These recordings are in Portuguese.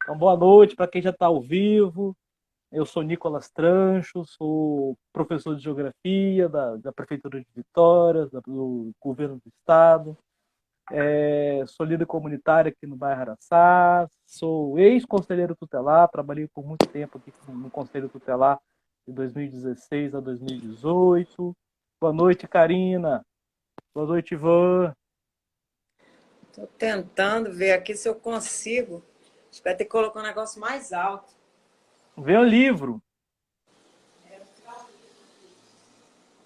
Então, boa noite para quem já está ao vivo. Eu sou Nicolas Trancho, sou professor de Geografia da Prefeitura de Vitória, do Governo do Estado. Sou líder comunitário aqui no bairro Araçá. Sou ex-conselheiro tutelar, trabalhei por muito tempo aqui no Conselho Tutelar de 2016 a 2018. Boa noite, Karina. Boa noite, Ivan. Estou tentando ver aqui se eu consigo. Acho que vai ter que colocar um negócio mais alto. Vê o livro.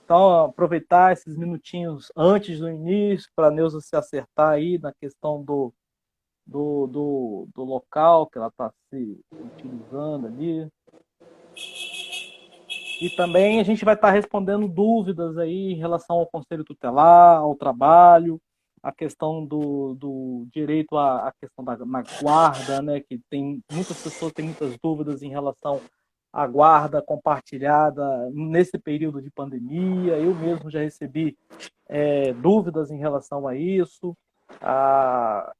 Então, aproveitar esses minutinhos antes do início para a Neuza se acertar aí na questão do local que ela está se utilizando ali. E também a gente vai estar respondendo dúvidas aí em relação ao conselho tutelar, ao trabalho, a questão do direito à questão na guarda, né? Que tem muitas pessoas têm muitas dúvidas em relação à guarda compartilhada nesse período de pandemia. Eu mesmo já recebi dúvidas em relação a isso. Ah,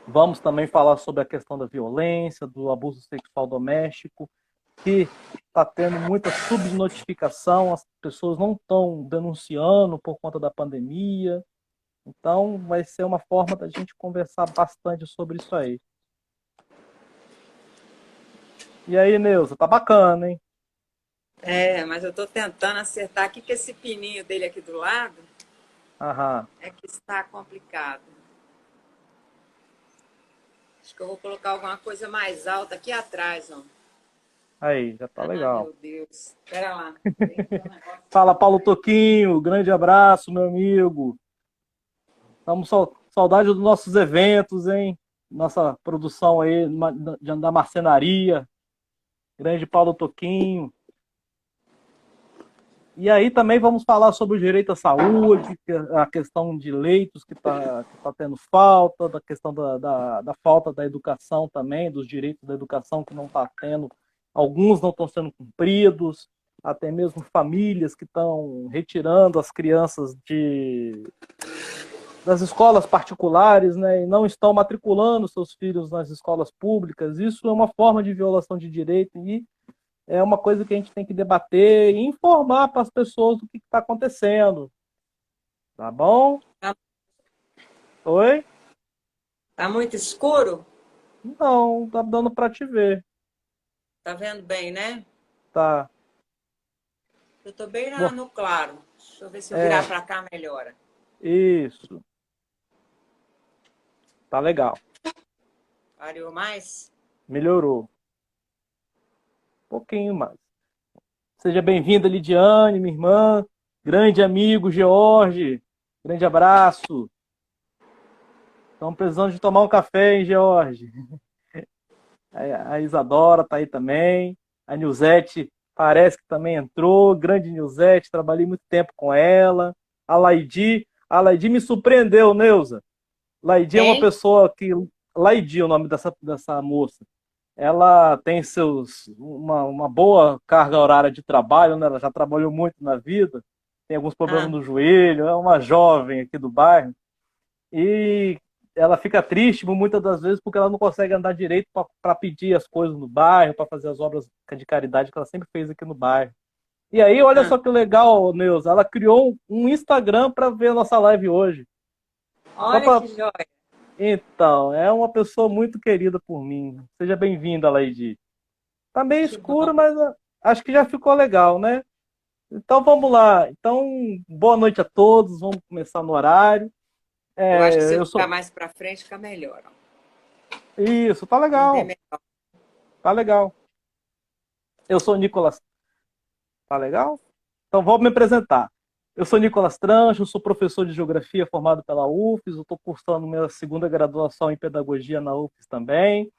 vamos também falar sobre a questão da violência, do abuso sexual doméstico, que está tendo muita subnotificação, as pessoas não estão denunciando por conta da pandemia. Então, vai ser uma forma da gente conversar bastante sobre isso aí. E aí, Neuza, tá bacana, hein? Mas eu estou tentando acertar aqui que esse pininho dele aqui do lado Aham. é que está complicado. Acho que eu vou colocar alguma coisa mais alta aqui atrás, ó. Aí, já tá Ah, legal. meu Deus. Espera lá. Tem que ter um negócio Fala, mais Paulo perto. Toquinho, grande abraço, meu amigo. Estamos saudade dos nossos eventos, hein? Nossa produção aí da marcenaria. Grande Paulo Toquinho. E aí também vamos falar sobre o direito à saúde, a questão de leitos que tá tendo falta, da questão da falta da educação também, dos direitos da educação que não está tendo, alguns não estão sendo cumpridos, até mesmo famílias que estão retirando as crianças das escolas particulares, né, e não estão matriculando seus filhos nas escolas públicas. Isso é uma forma de violação de direito e é uma coisa que a gente tem que debater e informar para as pessoas do que está acontecendo. Tá bom? Tá, Oi? tá muito escuro? Não, tá dando para te ver. Tá vendo bem, né? Tá. Eu tô bem Boa. no claro. Deixa eu ver se eu virar É, para cá melhora. isso. Tá legal. Variou mais? Melhorou. Um pouquinho mais. Seja bem-vinda, Lidiane, minha irmã. Grande amigo, George. Grande abraço. Estamos precisando de tomar um café, hein, George? A Isadora tá aí também. A Nilzete parece que também entrou. Grande Nilzete, trabalhei muito tempo com ela. A Laidi me surpreendeu, Neuza. Laidi é uma Hein? pessoa que. Laidi é o nome dessa moça. Ela tem uma boa carga horária de trabalho, né? Ela já trabalhou muito na vida, tem alguns problemas Ah, no joelho, é uma jovem aqui do bairro. E ela fica triste muitas das vezes porque ela não consegue andar direito para pedir as coisas no bairro, para fazer as obras de caridade que ela sempre fez aqui no bairro. E aí, olha ah. só que legal, Neuza, ela criou um Instagram para ver a nossa live hoje. Só Olha pra... que joia. Então, é uma pessoa muito querida por mim. Seja bem-vinda, Laidi. Tá meio Que bom. escuro, mas acho que já ficou legal, né? Então vamos lá. Então, boa noite a todos. Vamos começar no horário. Eu acho que se eu Eu ficar sou. mais para frente, fica melhor. Ó. Isso, tá Entender legal. melhor. Tá legal. Eu sou o Nicolas. Tá legal? Então vou me apresentar. Eu sou Nicolas Trancho, sou professor de Geografia formado pela UFES. Eu estou cursando minha segunda graduação em Pedagogia na UFES também.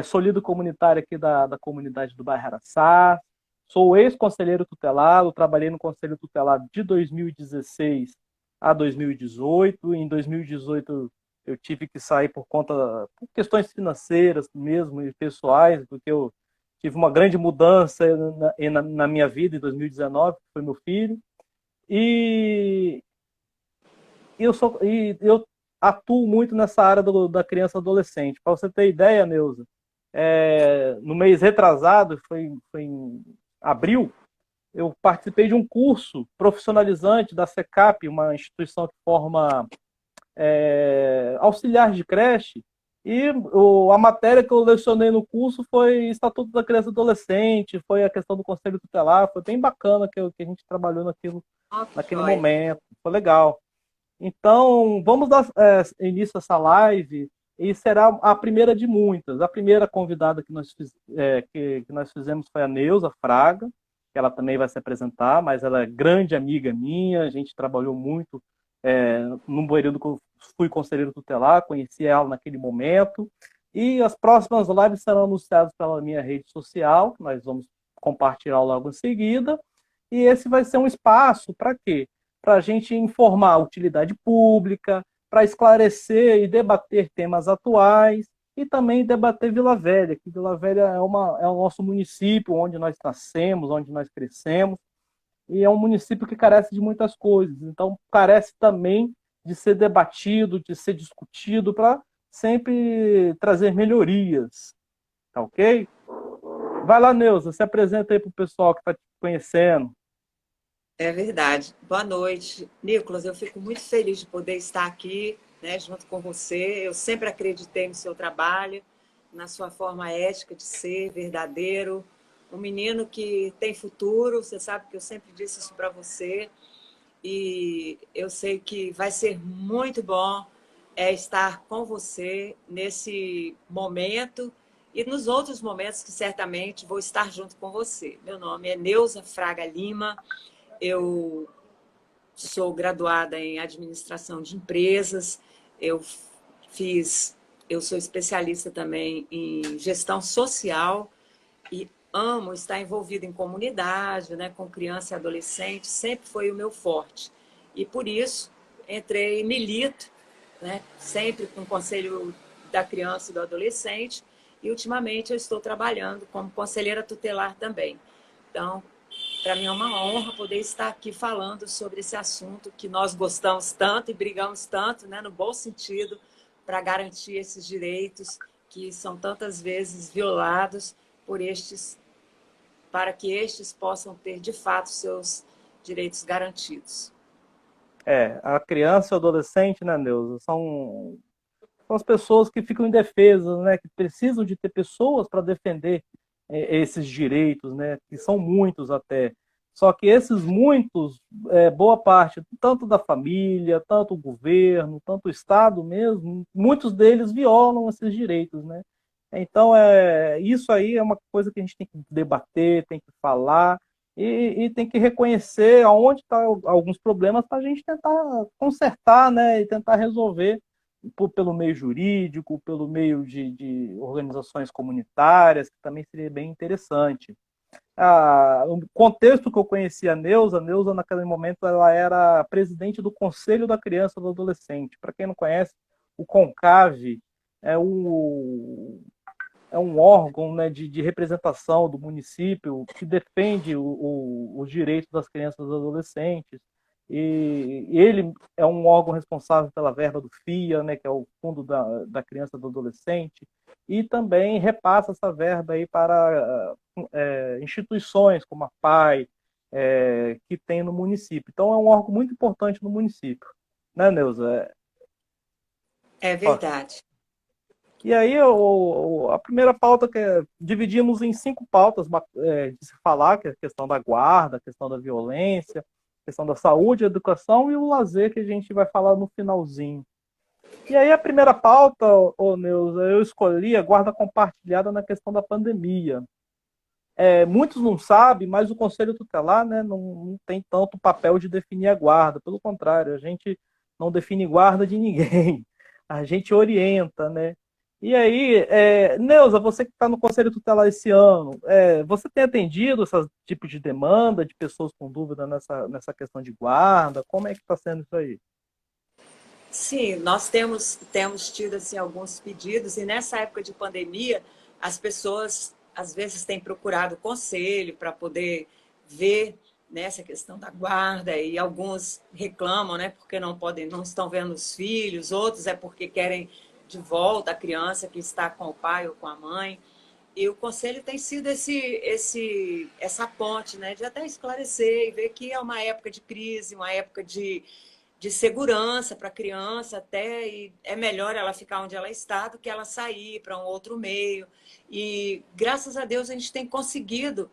Sou líder comunitário aqui da comunidade do bairro Araçá. Sou ex-conselheiro tutelado, trabalhei no Conselho Tutelar de 2016 a 2018. Em 2018 eu tive que sair por questões financeiras mesmo e pessoais, porque eu tive uma grande mudança na minha vida em 2019, que foi meu filho. E eu atuo muito nessa área da criança e adolescente. Para você ter ideia, Neuza, no mês retrasado, foi em abril, eu participei de um curso profissionalizante da SECAP, uma instituição que forma auxiliares de creche, e a matéria que eu lecionei no curso foi Estatuto da Criança e Adolescente, foi a questão do Conselho Tutelar, foi bem bacana que a gente trabalhou Ó, que naquele joia. momento, foi legal. Então, vamos dar início a essa live e será a primeira de muitas. A primeira convidada que nós fizemos foi a Neuza Fraga, que ela também vai se apresentar, mas ela é grande amiga minha, a gente trabalhou muito num período que eu fui conselheiro tutelar, conheci ela naquele momento. E as próximas lives serão anunciadas pela minha rede social, que nós vamos compartilhar logo em seguida. E esse vai ser um espaço para quê? Para a gente informar a utilidade pública, para esclarecer e debater temas atuais e também debater Vila Velha, que Vila Velha é o nosso município, onde nós nascemos, onde nós crescemos, e é um município que carece de muitas coisas, então carece também de ser debatido, de ser discutido, para sempre trazer melhorias, tá ok? Vai lá, Neuza, se apresenta aí para o pessoal que está te conhecendo. É verdade. Boa noite. Nicolas, eu fico muito feliz de poder estar aqui, né, junto com você. Eu sempre acreditei no seu trabalho, na sua forma ética de ser, verdadeiro. Um menino que tem futuro, você sabe que eu sempre disse isso para você. E eu sei que vai ser muito bom estar com você nesse momento e nos outros momentos que certamente vou estar junto com você. Meu nome é Neuza Fraga Lima, eu sou graduada em administração de empresas, eu eu sou especialista também em gestão social e amo estar envolvida em comunidade, né, com criança e adolescente, sempre foi o meu forte. E por isso entrei, milito, né, sempre com o Conselho da Criança e do Adolescente, e ultimamente eu estou trabalhando como conselheira tutelar também. Então, para mim é uma honra poder estar aqui falando sobre esse assunto que nós gostamos tanto e brigamos tanto, né, no bom sentido, para garantir esses direitos que são tantas vezes violados por estes, para que estes possam ter de fato seus direitos garantidos. A criança e o adolescente, né, Neuza, são as pessoas que ficam indefesas, né, que precisam de ter pessoas para defender esses direitos, né, que são muitos até. Só que esses muitos, boa parte, tanto da família, tanto o governo, tanto o Estado mesmo, muitos deles violam esses direitos, né? Então, isso aí é uma coisa que a gente tem que debater, tem que falar e tem que reconhecer aonde estão alguns problemas para a gente tentar consertar, né, e tentar resolver pelo meio jurídico, pelo meio de organizações comunitárias, que também seria bem interessante. O contexto que eu conheci a Neuza naquele momento ela era presidente do Conselho da Criança e do Adolescente. Para quem não conhece, o CONCAV é, o, é um órgão, né, de representação do município que defende os direitos das crianças e dos adolescentes. E ele é um órgão responsável pela verba do FIA, né, que é o Fundo da Criança e do Adolescente, e também repassa essa verba aí para instituições como a PAI, que tem no município. Então é um órgão muito importante no município. Né, Neuza? É verdade. E aí, a primeira pauta dividimos em 5 pautas de se falar, que é a questão da guarda, a questão da violência, a questão da saúde, a educação e o lazer, que a gente vai falar no finalzinho. E aí, a primeira pauta, Neuza, eu escolhi a guarda compartilhada na questão da pandemia. Muitos não sabem, mas o Conselho Tutelar, né, não tem tanto papel de definir a guarda. Pelo contrário, a gente não define guarda de ninguém. A gente orienta, né? E aí, Neuza, você que está no Conselho Tutelar esse ano, você tem atendido esse tipo de demanda de pessoas com dúvida nessa questão de guarda? Como é que está sendo isso aí? Sim, nós temos tido assim, alguns pedidos, e nessa época de pandemia, as pessoas às vezes têm procurado conselho para poder ver, nessa questão da guarda, e alguns reclamam, né, porque não podem, não estão vendo os filhos, outros é porque querem de volta a criança que está com o pai ou com a mãe. E o conselho tem sido essa ponte, né, de até esclarecer e ver que é uma época de crise, uma época de segurança para a criança até, e é melhor ela ficar onde ela está do que ela sair para um outro meio. E graças a Deus a gente tem conseguido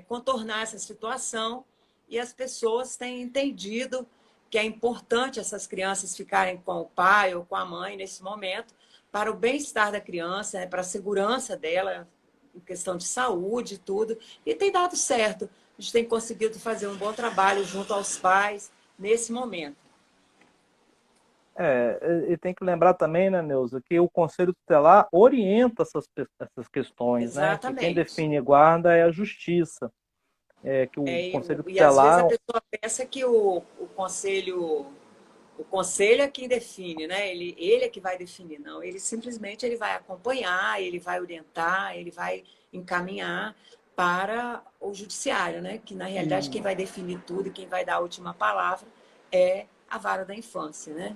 contornar essa situação, e as pessoas têm entendido que é importante essas crianças ficarem com o pai ou com a mãe nesse momento, para o bem-estar da criança, né, para a segurança dela, em questão de saúde e tudo. E tem dado certo. A gente tem conseguido fazer um bom trabalho junto aos pais nesse momento. E tem que lembrar também, né, Neuza, que o Conselho Tutelar orienta essas questões, né? Que quem Exatamente. define guarda é a Justiça. Que o Conselho E às vezes a Tutelar. pessoa pensa que o conselho é quem define, né? Ele é que vai definir, não. Ele simplesmente ele vai acompanhar, ele vai orientar, ele vai encaminhar para o judiciário, né? Que na realidade quem vai definir tudo e quem vai dar a última palavra é a vara da infância, né?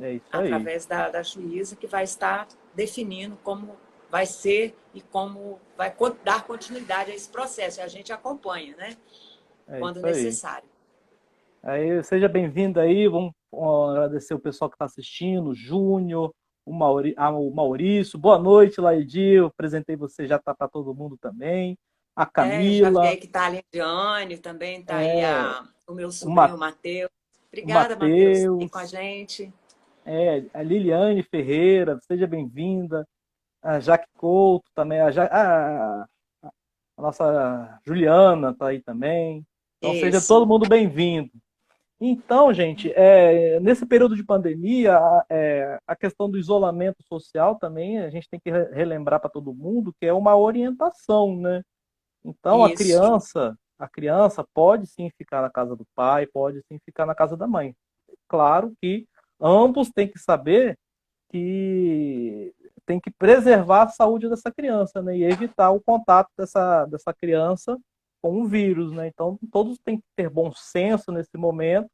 É isso aí. Através da juíza que vai estar definindo como vai ser e como vai dar continuidade a esse processo. E a gente acompanha, né? É Quando isso aí. necessário. Aí, seja bem-vindo aí. Vamos agradecer o pessoal que está assistindo, o Júnior, o Maurício. Boa noite, Laidi. Eu apresentei você, já está para todo mundo também. A Já vi Camila, aí que está a Lidiane, também está aí é, o meu o, Ma, sobrinho Matheus. o Obrigada, Matheus, por estar com a Matheus, gente. a Liliane Ferreira, seja bem-vinda. A Jaque Couto também, a nossa Juliana está aí também. Então seja todo Isso. mundo bem-vindo. Então, gente, nesse período de pandemia, a questão do isolamento social também, a gente tem que relembrar para todo mundo que é uma orientação, né? Então, Isso. a criança pode sim ficar na casa do pai, pode sim ficar na casa da mãe. Claro que ambos têm que saber que tem que preservar a saúde dessa criança, né? E evitar o contato dessa criança com o vírus, né? Então, todos têm que ter bom senso nesse momento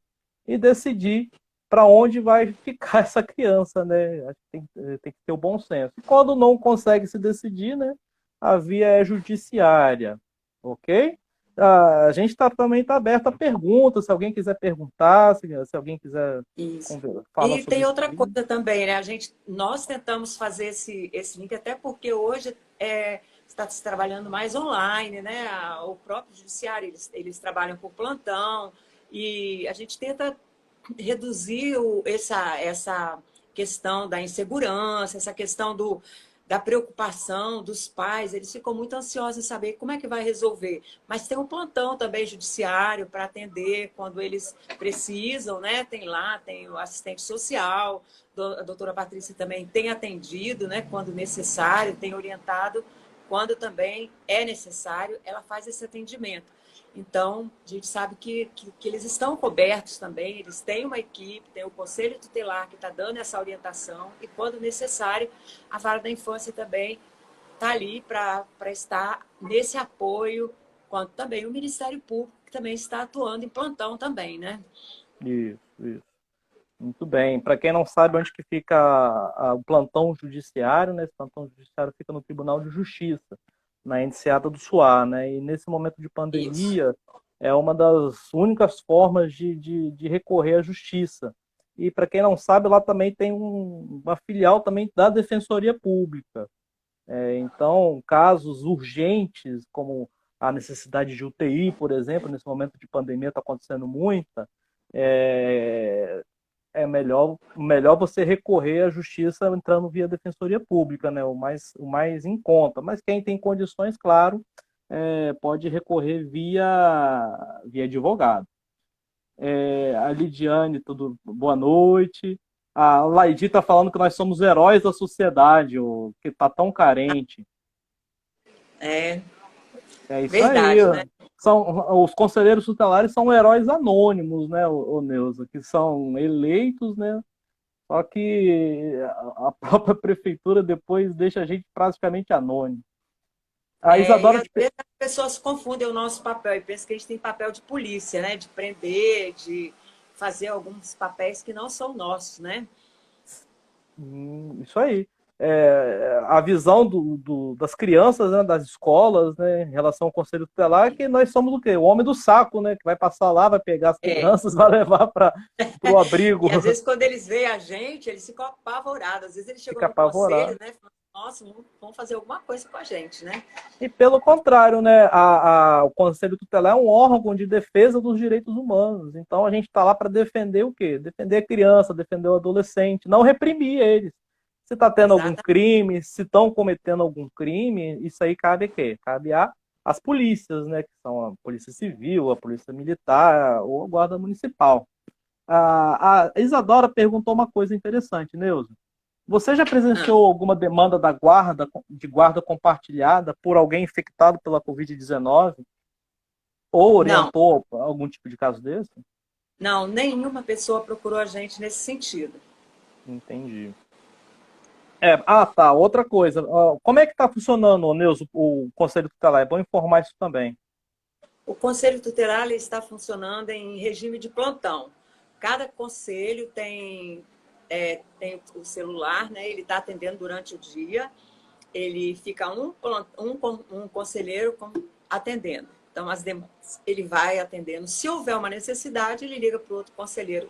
e decidir para onde vai ficar essa criança, né? Acho que tem que ter o bom senso. E quando não consegue se decidir, né? A via é judiciária, ok? A gente também está aberto a perguntas, se alguém quiser perguntar, se alguém quiser Isso. falar E sobre tem isso outra aí. coisa também, né? Nós tentamos fazer esse link, até porque hoje está se trabalhando mais online, né? O próprio judiciário, eles trabalham por plantão, e a gente tenta reduzir essa questão da insegurança, essa questão da preocupação dos pais. Eles ficam muito ansiosos em saber como é que vai resolver. Mas tem um plantão também judiciário para atender quando eles precisam, né? Tem o assistente social, a doutora Patrícia também tem atendido, né? Quando necessário, tem orientado quando também é necessário, ela faz esse atendimento. Então, a gente sabe que eles estão cobertos também, eles têm uma equipe, tem o Conselho Tutelar que está dando essa orientação, e quando necessário, a Vara da Infância também está ali para estar nesse apoio, quanto também o Ministério Público, que também está atuando em plantão também, né? Isso, isso. Muito bem. Para quem não sabe onde que fica o plantão judiciário, né? Esse plantão judiciário fica no Tribunal de Justiça, na Enseada do Suá, né? E nesse momento de Isso. pandemia é uma das únicas formas de recorrer à justiça. E para quem não sabe, lá também tem uma filial também da Defensoria Pública. Então, casos urgentes, como a necessidade de UTI, por exemplo, nesse momento de pandemia está acontecendo muita, é, melhor você recorrer à justiça entrando via defensoria pública, né? O mais em conta. Mas quem tem condições, claro, pode recorrer via advogado. A Lidiane, tudo boa noite. A Laidi está falando que nós somos heróis da sociedade, que está tão carente. É É isso aí. verdade, né? Os conselheiros tutelares são heróis anônimos, né, o Neuza, que são eleitos, né? Só que a própria prefeitura depois deixa a gente praticamente anônimo. A E Isadora às vezes as pessoas confundem o nosso papel e pensam que a gente tem papel de polícia, né? De prender, de fazer alguns papéis que não são nossos, né? Isso aí. A visão das crianças, né, das escolas, né, em relação ao Conselho Tutelar, é que nós somos o quê? O homem do saco, né, que vai passar lá, vai pegar as É. crianças, vai levar para o abrigo, E às vezes, quando eles veem a gente, eles ficam apavorados. Às vezes eles chegam fica no conselho, apavorado. né? Falando, nossa, vamos fazer alguma coisa com a gente, né? E pelo contrário, né, o Conselho Tutelar é um órgão de defesa dos direitos humanos. Então a gente está lá para defender o quê? Defender a criança, defender o adolescente, não reprimir eles. Se está tendo algum Exatamente. crime, se estão cometendo algum crime, isso aí cabe a quê? Cabe às polícias, né, que são a Polícia Civil, a Polícia Militar ou a Guarda Municipal. A Isadora perguntou uma coisa interessante, Neuza. Você já presenciou alguma demanda de guarda compartilhada por alguém infectado pela Covid-19 ou Não, orientou algum tipo de caso desse? não, nenhuma pessoa procurou a gente nesse sentido. Entendi. Tá. Outra coisa. Como é que está funcionando, Neuza, o Conselho Tutelar? É bom informar isso também. O Conselho Tutelar está funcionando em regime de plantão. Cada conselho tem o celular, né? Ele está atendendo durante o dia. Ele fica um conselheiro atendendo. Então, as demandas, ele vai atendendo. Se houver uma necessidade, ele liga para o outro conselheiro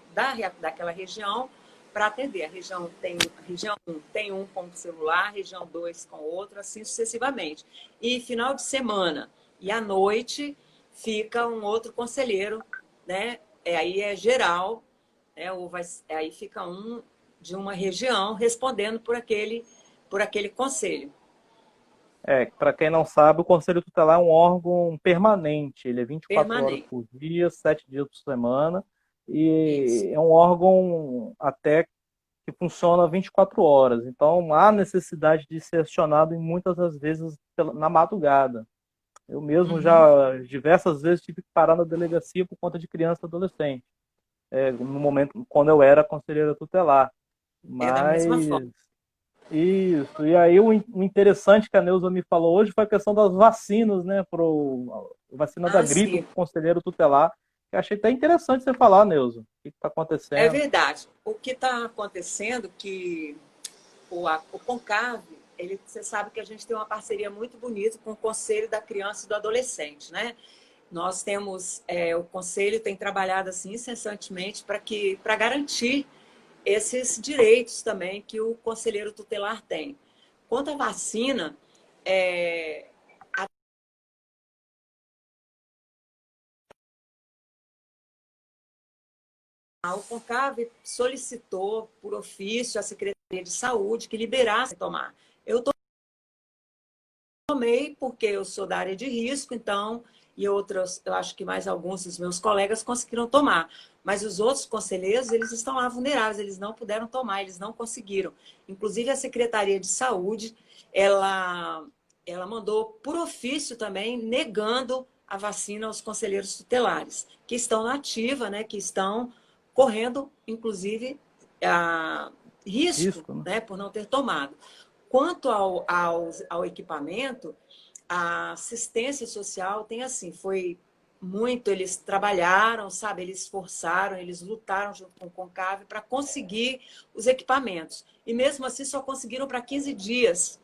daquela região para atender. A região 1 tem um com o celular, a região 2 com outro, assim sucessivamente. E final de semana e à noite fica um outro conselheiro, né? Aí é geral, né? Aí fica um de uma região respondendo por aquele conselho. Para quem não sabe, o Conselho Tutelar é um órgão permanente. Ele é 24 horas Permanente. por dia, 7 dias por semana. Isso. E é um órgão até que funciona 24 horas. Então, há necessidade de ser acionado em muitas das vezes na madrugada. Eu mesmo Uhum. já diversas vezes tive que parar na delegacia por conta de criança e adolescente, no momento quando eu era conselheira tutelar. É da mesma forma. Mas isso. E aí o interessante que a Neuza me falou hoje foi a questão das vacinas, né? Vacina da Ah, gripe sim. para o conselheiro tutelar. Que achei até interessante você falar, Neuza. O que está É acontecendo? verdade. O que está acontecendo que o CONCAV, você sabe que a gente tem uma parceria muito bonita com o Conselho da Criança e do Adolescente, né? Nós temos, o Conselho tem trabalhado assim incessantemente para garantir esses direitos também que o conselheiro tutelar tem. Quanto à vacina, é, o CONCAV solicitou por ofício à Secretaria de Saúde que liberasse tomar. Eu tomei porque eu sou da área de risco, então, e outros, eu acho que mais alguns dos meus colegas conseguiram tomar. Mas os outros conselheiros, eles estão lá vulneráveis, eles não puderam tomar, eles não conseguiram. Inclusive, a Secretaria de Saúde, ela mandou por ofício também, negando a vacina aos conselheiros tutelares, que estão na ativa, né, que estão correndo, inclusive, risco, Risco, né? né, por não ter tomado. Quanto ao equipamento, a assistência social tem assim, foi muito, eles trabalharam, sabe, eles esforçaram, eles lutaram junto com o Concave para conseguir os equipamentos. E mesmo assim só conseguiram para 15 dias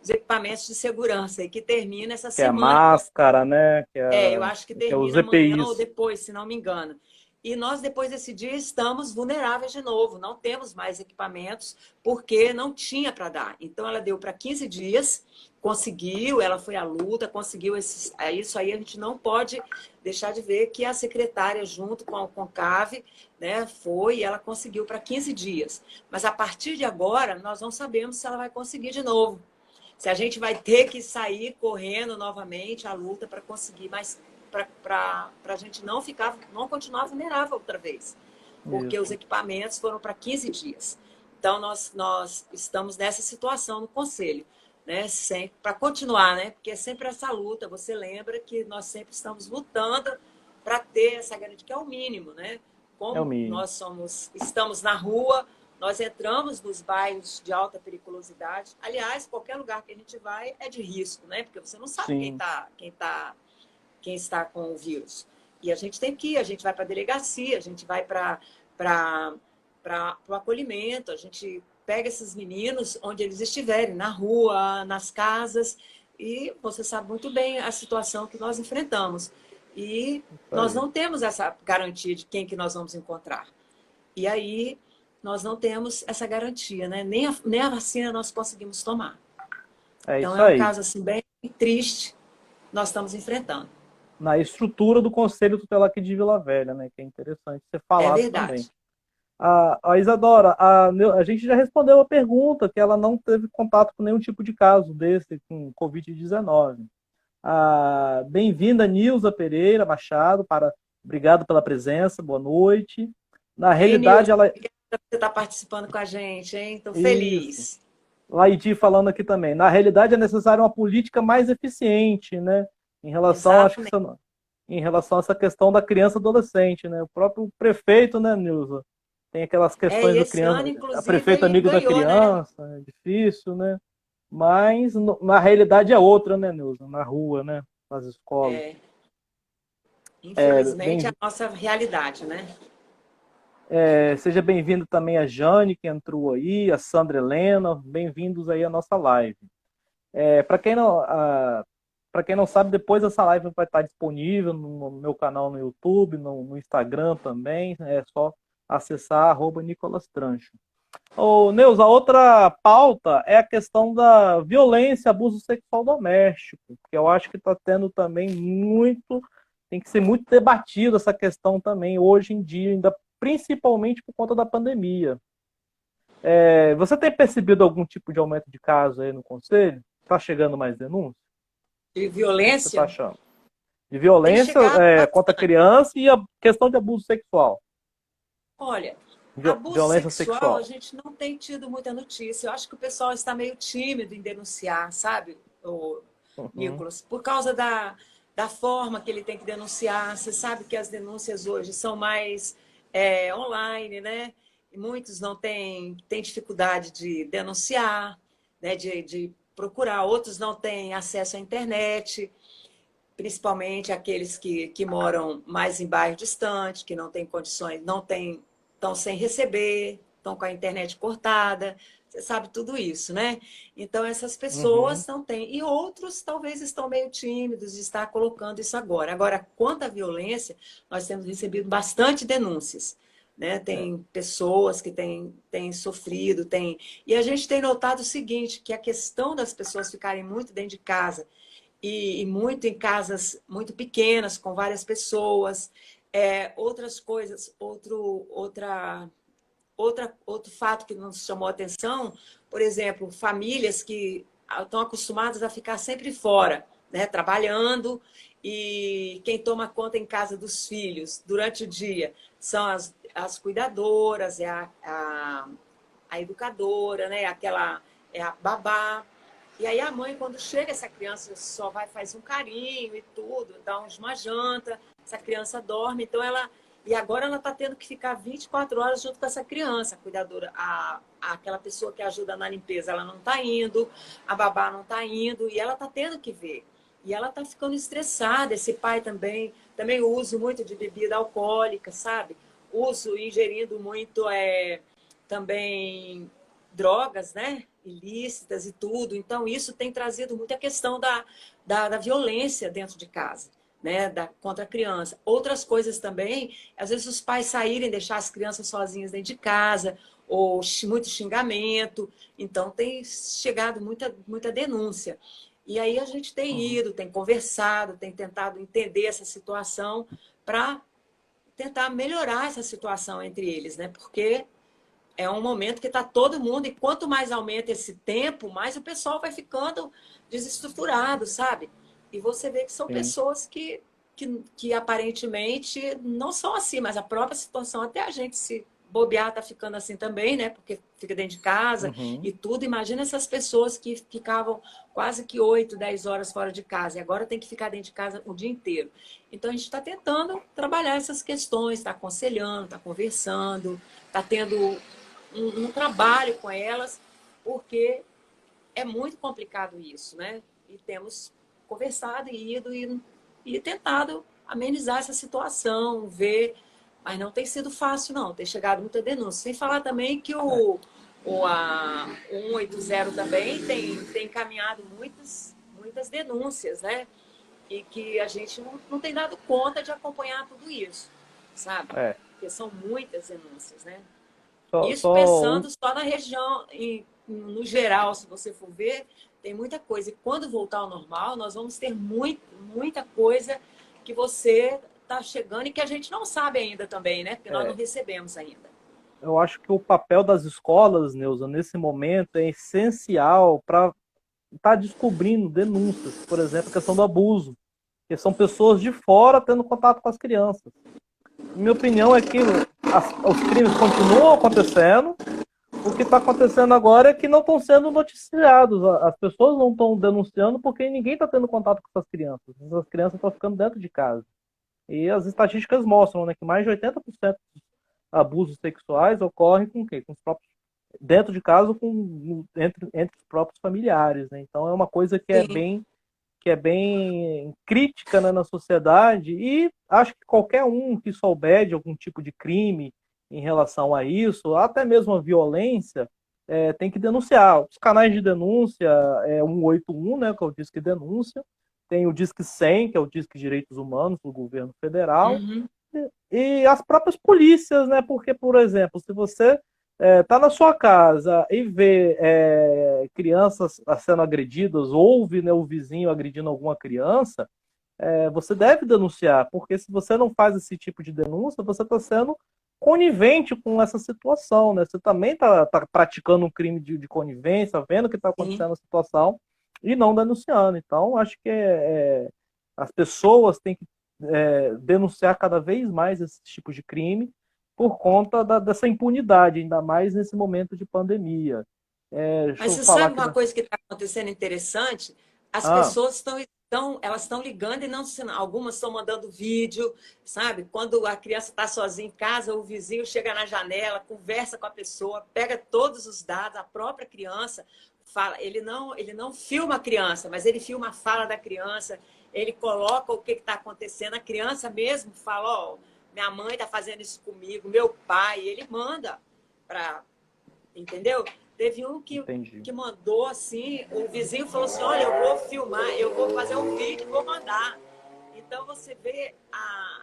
os equipamentos de segurança, e que termina essa Que é a semana. máscara, né? Eu acho que Que é os termina amanhã ou EPIs. depois, se não me engano. E nós, depois desse dia, estamos vulneráveis de novo. Não temos mais equipamentos, porque não tinha para dar. Então, ela deu para 15 dias, conseguiu, ela foi à luta, conseguiu isso aí. A gente não pode deixar de ver que a secretária, junto com a Concave, né, foi e ela conseguiu para 15 dias. Mas, a partir de agora, nós não sabemos se ela vai conseguir de novo. Se a gente vai ter que sair correndo novamente a luta para conseguir mais, para a gente não continuar vulnerável outra vez, porque os Isso. equipamentos foram para 15 dias. Então, nós estamos nessa situação no Conselho, né? Para continuar, né? Porque é sempre essa luta. Você lembra que nós sempre estamos lutando para ter essa garantia, que é o mínimo, né? É o Como mínimo. nós estamos na rua, Nós entramos nos bairros de alta periculosidade. Aliás, qualquer lugar que a gente vai é de risco, né? Porque você não sabe Sim. quem está com o vírus. E a gente tem que ir, a gente vai para a delegacia, a gente vai para o acolhimento, a gente pega esses meninos onde eles estiverem, na rua, nas casas, e você sabe muito bem a situação que nós enfrentamos. E Isso nós aí. não temos essa garantia de quem que nós vamos encontrar. E aí nós não temos essa garantia, né? Nem a vacina nós conseguimos tomar. É Então isso é um aí. caso assim bem triste que nós estamos enfrentando. Na estrutura do Conselho Tutelar aqui de Vila Velha, né? Que é interessante ser É falado também. verdade. A Isadora, a gente já respondeu a pergunta que ela não teve contato com nenhum tipo de caso desse com Covid-19. Bem-vinda, Nilza Pereira Machado, obrigado pela presença, boa noite. Na Ei, realidade, Nilson, ela. obrigada por você estar participando com a gente, hein? Estou Isso. feliz. Laidi falando aqui também. Na realidade, é necessária uma política mais eficiente, né? Em relação, acho que Exatamente. em relação a essa questão da criança e adolescente, né? O próprio prefeito, né, Nilza? Tem aquelas É, questões e do esse criança, ano, a inclusive, prefeita ele amigo da ganhou, né? criança, é difícil, né? Mas na realidade é outra, né, Nilza? Na rua, né? Nas escolas. É, É, infelizmente, é a nossa realidade, né? seja bem-vindo também a Jane, que entrou aí, a Sandra Helena, bem-vindos aí à nossa live. Para quem não sabe, depois essa live vai estar disponível no meu canal no YouTube, no Instagram também. É só acessar @Nicolas Trancho. Ô, Neuza, a outra pauta é a questão da violência, abuso sexual doméstico, que eu acho que está tendo também tem que ser muito debatido essa questão também hoje em dia, ainda principalmente por conta da pandemia. Você tem percebido algum tipo de aumento de casos aí no Conselho? Está chegando mais denúncias? De O que você está violência, achando? De tem violência chegado contra a bastante. criança e a questão de abuso sexual. Olha, abuso Violência sexual, a sexual. gente não tem tido muita notícia. Eu acho que o pessoal está meio tímido em denunciar, sabe, o Uhum, Nicolas? Por causa da forma que ele tem que denunciar. Você sabe que as denúncias hoje são mais online, né? E muitos não têm dificuldade de denunciar, né? De procurar. Outros não têm acesso à internet, principalmente aqueles que moram mais em bairro distante, que não têm condições, não têm, estão sem receber, estão com a internet cortada. Você sabe tudo isso, né? Então, essas uhum, pessoas não têm. E outros talvez estão meio tímidos de estar colocando isso agora. Agora, quanto à violência, nós temos recebido bastante denúncias. Né? é, Tem pessoas que têm sofrido, e a gente tem notado o seguinte, que a questão das pessoas ficarem muito dentro de casa e muito em casas muito pequenas, com várias pessoas. Outras coisas, outro fato que nos chamou a atenção, por exemplo, famílias que estão acostumadas a ficar sempre fora, né, trabalhando, e quem toma conta em casa dos filhos durante o dia são as cuidadoras, a educadora, né, é a babá. E aí a mãe, quando chega essa criança, só faz um carinho e tudo, dá uma janta, essa criança dorme, então ela. E agora ela está tendo que ficar 24 horas junto com essa criança, a cuidadora, aquela pessoa que ajuda na limpeza, ela não está indo, a babá não está indo, e ela está tendo que ver. E ela está ficando estressada, esse pai também uso muito de bebida alcoólica, sabe? Uso, ingerindo muito também drogas, né? Ilícitas e tudo. Então, isso tem trazido muita questão da violência dentro de casa, né? Contra a criança. Outras coisas também, às vezes os pais saírem, deixar as crianças sozinhas dentro de casa, ou muito xingamento. Então, tem chegado muita denúncia. E aí a gente tem uhum. ido, tem conversado, tem tentado entender essa situação para tentar melhorar essa situação entre eles, né? Porque é um momento que está todo mundo, e quanto mais aumenta esse tempo, mais o pessoal vai ficando desestruturado, sabe? E você vê que são Sim. pessoas que aparentemente não são assim, mas a própria situação, até a gente se bobear, tá ficando assim também, né? Porque fica dentro de casa Uhum. e tudo. Imagina essas pessoas que ficavam quase que 8, 10 horas fora de casa e agora tem que ficar dentro de casa o dia inteiro. Então a gente está tentando trabalhar essas questões, está aconselhando, está conversando, está tendo um trabalho com elas, porque é muito complicado isso, né? E temos conversado e ido e tentado amenizar essa situação, ver, mas não tem sido fácil, não. Tem chegado muita denúncia. Sem falar também que a 180 também tem encaminhado muitas denúncias, né? E que a gente não tem dado conta de acompanhar tudo isso, sabe? É. Porque são muitas denúncias, né? Só, Isso só pensando só na região, no geral, se você for ver, tem muita coisa. E quando voltar ao normal, nós vamos ter muita coisa que você está chegando e que a gente não sabe ainda também, né? Porque nós não é, recebemos ainda. eu acho que o papel das escolas, Neuza, nesse momento é essencial para estar descobrindo denúncias, por exemplo, a questão do abuso, que são pessoas de fora tendo contato com as crianças. Minha opinião é que os crimes continuam acontecendo. O que está acontecendo agora é que não estão sendo noticiados. As pessoas não estão denunciando porque ninguém está tendo contato com essas crianças. Essas crianças estão ficando dentro de casa. E as estatísticas mostram, né, que mais de 80% dos abusos sexuais ocorrem com quem? Com os próprios, dentro de casa, entre os próprios familiares. Né? Então é uma coisa Sim. que é bem crítica, né, na sociedade, e acho que qualquer um que souber de algum tipo de crime em relação a isso, até mesmo a violência, tem que denunciar. Os canais de denúncia é 181, né, que é o Disque Denúncia, tem o Disque 100, que é o Disque Direitos Humanos do governo federal, Uhum. e as próprias polícias, né, porque, por exemplo, se você tá na sua casa e vê crianças sendo agredidas, ouve, né, o vizinho agredindo alguma criança, você deve denunciar, porque se você não faz esse tipo de denúncia, você está sendo conivente com essa situação, né? Você também está praticando um crime de conivência, vendo que está Sim. acontecendo a situação e não denunciando. Então, acho que as pessoas têm que denunciar cada vez mais esse tipo de crime por conta dessa impunidade, ainda mais nesse momento de pandemia. Deixa Mas eu você falar sabe aqui. uma coisa que está acontecendo interessante? As Ah, pessoas elas estão ligando e não, algumas estão mandando vídeo, sabe? Quando a criança está sozinha em casa, o vizinho chega na janela, conversa com a pessoa, pega todos os dados, a própria criança fala. Ele não filma a criança, mas ele filma a fala da criança, ele coloca o que está acontecendo. A criança mesmo fala, ó, minha mãe está fazendo isso comigo, meu pai, ele manda para, entendeu? Teve um entendi. que mandou assim, o vizinho falou assim, olha, eu vou filmar, eu vou fazer um vídeo, vou mandar. Então você vê,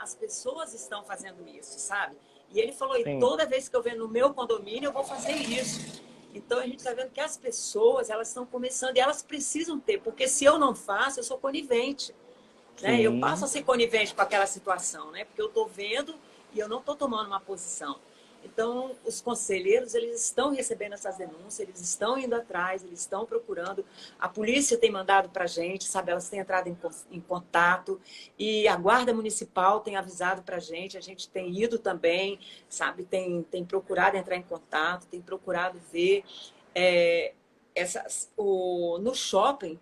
as pessoas estão fazendo isso, sabe? E ele falou, e Sim, toda vez que eu venho no meu condomínio, eu vou fazer isso. Então a gente está vendo que as pessoas, elas estão começando e elas precisam ter, porque se eu não faço, eu sou conivente. Né? Eu passo sim. a ser conivente com aquela situação, né? Porque eu estou vendo e eu não estou tomando uma posição. Então, os conselheiros, eles estão recebendo essas denúncias, eles estão indo atrás, eles estão procurando. A polícia tem mandado para a gente, sabe? Elas têm entrado em contato e a Guarda Municipal tem avisado para a gente tem ido também, sabe? Tem procurado entrar em contato, tem procurado ver. No shopping,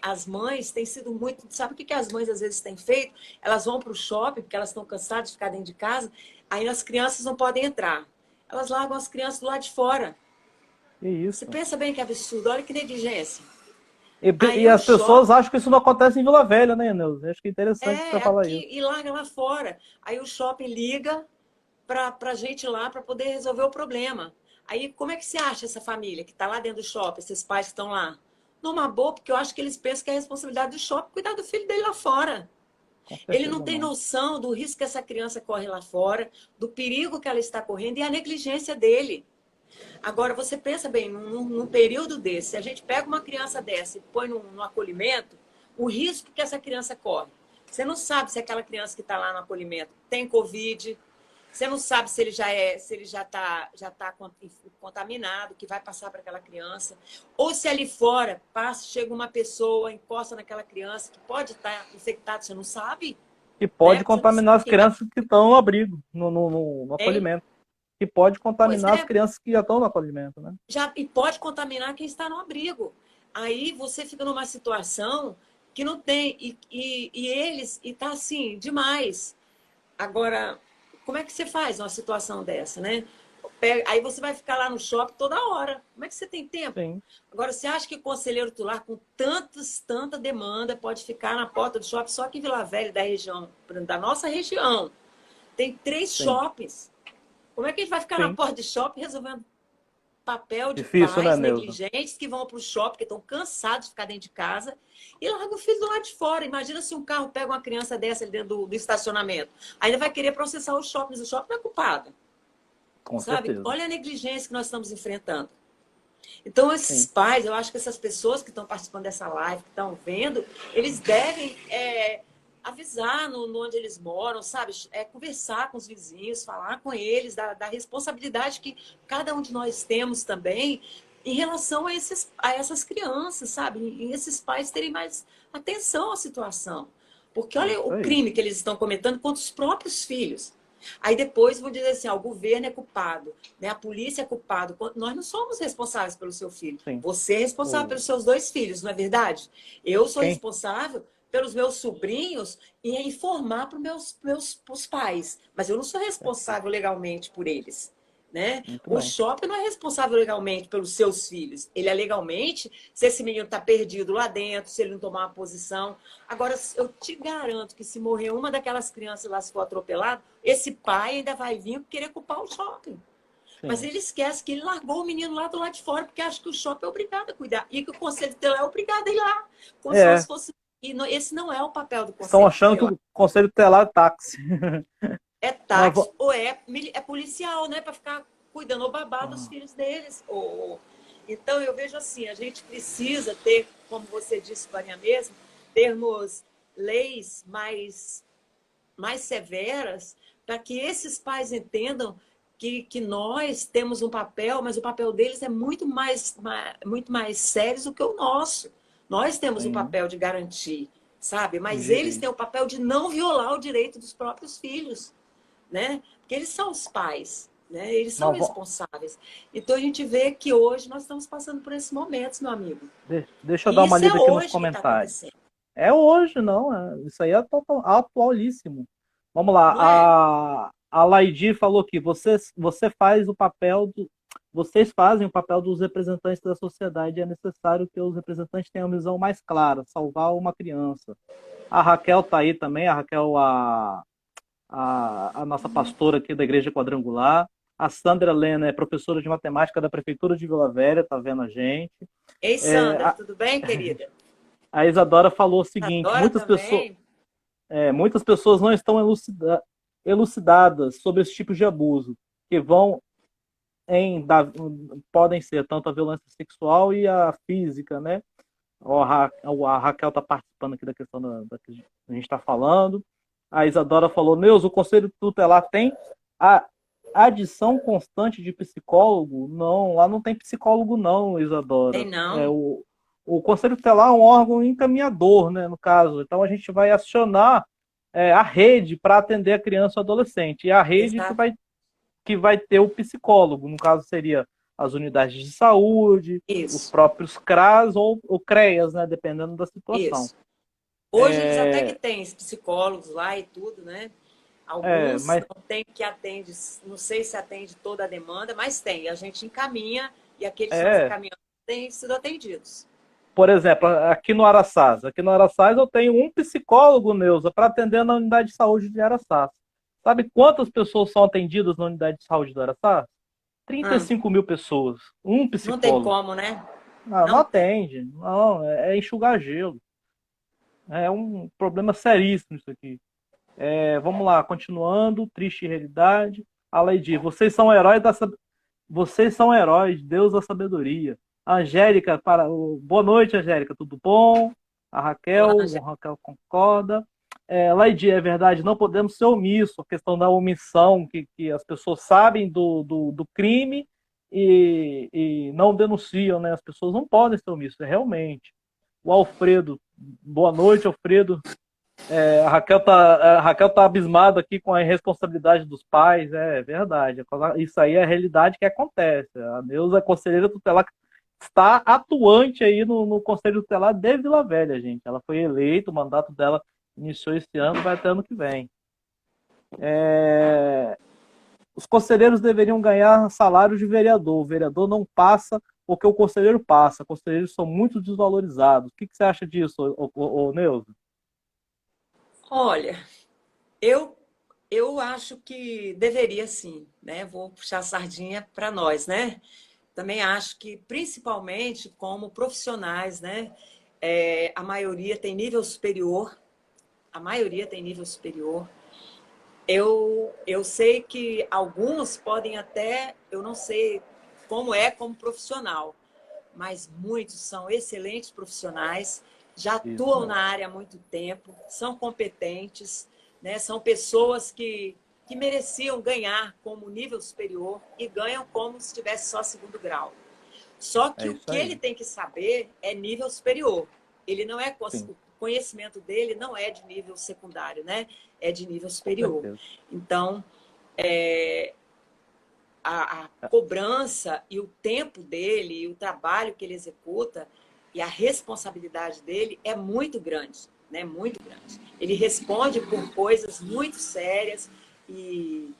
as mães têm sido muito. Sabe o que as mães às vezes têm feito? Elas vão para o shopping porque elas estão cansadas de ficar dentro de casa, aí as crianças não podem entrar. Elas largam as crianças do lado de fora. Que Você isso. pensa bem que absurdo, olha que negligência. E Aí o as pessoas shopping acham que isso não acontece em Vila Velha, né, Neuza? Acho que é interessante você falar isso. aqui e larga lá fora. Aí o shopping liga para a gente ir lá para poder resolver o problema. Aí como é que você acha essa família que está lá dentro do shopping, esses pais que estão lá? Numa boa, porque eu acho que eles pensam que é a responsabilidade do shopping cuidar do filho dele lá fora. Com Ele não certeza tem não. noção do risco que essa criança corre lá fora, do perigo que ela está correndo e a negligência dele. Agora, você pensa bem, num período desse, se a gente pega uma criança dessa e põe no acolhimento, o risco que essa criança corre. Você não sabe se aquela criança que está lá no acolhimento tem Covid, você não sabe se ele já tá contaminado, que vai passar para aquela criança, ou se ali fora chega uma pessoa, encosta naquela criança que pode estar infectada, você não sabe, Que né? pode Você não contaminar sabe as quem está, crianças que estão no abrigo, no hein? acolhimento. Que pode Pois contaminar as é, crianças que já estão no acolhimento, né? e pode contaminar quem está no abrigo. Aí você fica numa situação que não tem, e eles, e tá assim, demais. Agora, como é que você faz uma situação dessa, né? pega. Aí você vai ficar lá no shopping toda hora. Como é que você tem tempo? Sim, Agora, você acha que o conselheiro tutelar, com tanta demanda, pode ficar na porta do shopping só que em Vila Velha, da região, da nossa região? Tem 3 sim, shoppings. Como é que ele vai ficar na sim. porta de shopping resolvendo papel de Difícil, né, pais Neuza? negligentes que vão para o shopping, que estão cansados de ficar dentro de casa, e larga o filho do lado de fora? Imagina se um carro pega uma criança dessa ali dentro do estacionamento. Ainda vai querer processar os shoppings. O shopping não é culpado. Com Sabe? certeza. Olha a negligência que nós estamos enfrentando. Então, esses Sim, pais, eu acho que essas pessoas que estão participando dessa live, que estão vendo, eles devem avisar no onde eles moram, sabe? Conversar com os vizinhos, falar com eles da responsabilidade que cada um de nós temos também em relação a essas crianças, sabe? E esses pais terem mais atenção à situação. Porque é olha isso o aí. crime que eles estão cometendo contra os próprios filhos. Aí depois vão dizer assim, o governo é culpado, né? A polícia é culpado. Nós não somos responsáveis pelo seu filho. Sim. Você é responsável O... pelos seus 2 filhos, não é verdade? Eu sou Quem? responsável pelos meus sobrinhos e informar para os meus pais. Mas eu não sou responsável legalmente por eles. Né? Muito O bem. shopping não é responsável legalmente pelos seus filhos. Ele é legalmente se esse menino está perdido lá dentro, se ele não tomar uma posição. Agora, eu te garanto que se morrer uma daquelas crianças lá, se for atropelado, esse pai ainda vai vir querer culpar o shopping. Mas Sim. ele esquece que ele largou o menino lá do lado de fora, porque acha que o shopping é obrigado a cuidar. E que o conselho tutelar é obrigado a ir lá. Como se É, nós fosse. Esse não é o papel do estão conselho achando que tutelar. o Conselho Tutelar é táxi. É Mas táxi ou é policial, né? Para ficar cuidando ou babado dos filhos deles. Então, eu vejo assim, a gente precisa ter, como você disse, Vânia mesmo, termos leis mais severas para que esses pais entendam que nós temos um papel, mas o papel deles é muito mais sério do que o nosso. Nós temos o Sim, papel de garantir, sabe? os Mas eles têm direitos. o papel de não violar o direito dos próprios filhos, né? Porque eles são os pais, né? Eles são Mas responsáveis. Então a gente vê que hoje nós estamos passando por esses momentos, meu amigo. Deixa eu dar E uma isso é lida aqui nos hoje que está comentários. acontecendo, É hoje, não. Isso aí é atualíssimo. Vamos lá. não é? A Laidi falou que você faz o papel vocês fazem o papel dos representantes da sociedade. É necessário que os representantes tenham uma visão mais clara, salvar uma criança. A Raquel tá aí também, a Raquel, a nossa pastora aqui da Igreja Quadrangular. A Sandra Lena é professora de matemática da Prefeitura de Vila Velha, tá vendo a gente. Ei, É, Sandra, tudo bem, querida? a Isadora falou o seguinte: Adora também. muitas pessoas não estão elucidadas sobre esse tipo de abuso, que podem ser tanto a violência sexual e a física, né? A Raquel está participando aqui da questão da que a gente está falando. A Isadora falou: Neus, o Conselho Tutelar tem a adição constante de psicólogo? Não, lá não tem psicólogo, não, Isadora. Tem não. O Conselho Tutelar é um órgão encaminhador, né, no caso. Então a gente vai acionar a rede para atender a criança e o adolescente. E a rede Exato. que vai ter o psicólogo. No caso, seria as unidades de saúde, os Isso, próprios CRAS ou CREAS, né, dependendo da situação. isso. Hoje eles até que têm psicólogos lá e tudo, né? Alguns Mas não tem que atende, não sei se atende toda a demanda, mas tem. A gente encaminha e aqueles que nós é, encaminhamos têm sido atendidos. por exemplo, aqui no Araçás eu tenho um psicólogo, Neuza, para atender na unidade de saúde de Araçás. Sabe quantas pessoas são atendidas na unidade de saúde do Araçás? Ah, 35 mil pessoas. Um não tem psicólogo. como, né? Não Não tem. atende. Não, é enxugar gelo. É um problema seríssimo isso aqui. Vamos lá, continuando. Triste realidade. A Lady, vocês são heróis, Deus da sabedoria. A Angélica, boa noite, Angélica, tudo bom? A Olá, Raquel concorda. Lady, é verdade, não podemos ser omissos. A questão da omissão, que as pessoas sabem do crime e não denunciam, né? As pessoas não podem ser omissas, realmente. O Alfredo, boa noite, Alfredo. A Raquel tá abismada aqui com a irresponsabilidade dos pais, é verdade. Isso aí é a realidade que acontece. A Neuza, conselheira tutelar, está atuante aí no Conselho Tutelar de Vila Velha, gente. Ela foi eleita, o mandato dela iniciou esse ano, vai até ano que vem. os conselheiros deveriam ganhar salário de vereador. O vereador não passa porque o conselheiro passa. Conselheiros são muito desvalorizados. O que você acha disso, Neuza? Olha, eu eu acho que deveria sim, né? Vou puxar a sardinha para nós, né? Também acho que, principalmente como profissionais, né? A maioria tem nível superior, a maioria tem nível superior. Eu sei que alguns podem até, eu não sei como é como profissional, mas muitos são excelentes profissionais, já Isso atuam na mesmo. área há muito tempo, são competentes, né? São pessoas que mereciam ganhar como nível superior e ganham como se tivesse só segundo grau. Só É que o isso que ele aí. tem que saber é nível superior. Ele não é Sim, o conhecimento dele não é de nível secundário, né? É de nível com superior. certeza. Então, a cobrança e o tempo dele e o trabalho que ele executa e a responsabilidade dele é muito grande, né? Muito grande. Ele responde por coisas muito sérias e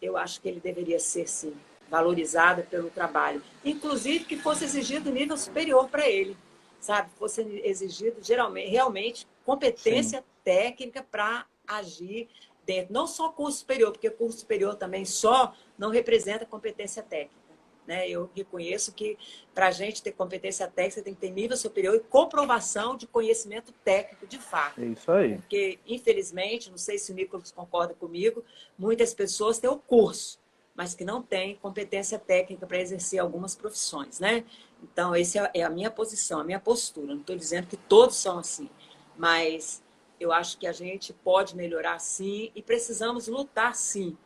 eu acho que ele deveria ser, sim, valorizado pelo trabalho. Inclusive que fosse exigido nível superior para ele, sabe? Fosse exigido geralmente, realmente Sim, competência técnica para agir dentro. Não só curso superior, porque curso superior também só não representa competência técnica. Né? Eu reconheço que para a gente ter competência técnica, você tem que ter nível superior e comprovação de conhecimento técnico de fato. é isso aí. Porque, infelizmente, não sei se o Nicolas concorda comigo, muitas pessoas têm o curso, mas que não têm competência técnica para exercer algumas profissões, né? Então, essa é a minha posição, a minha postura. Não estou dizendo que todos são assim, mas eu acho que a gente pode melhorar sim e precisamos lutar sim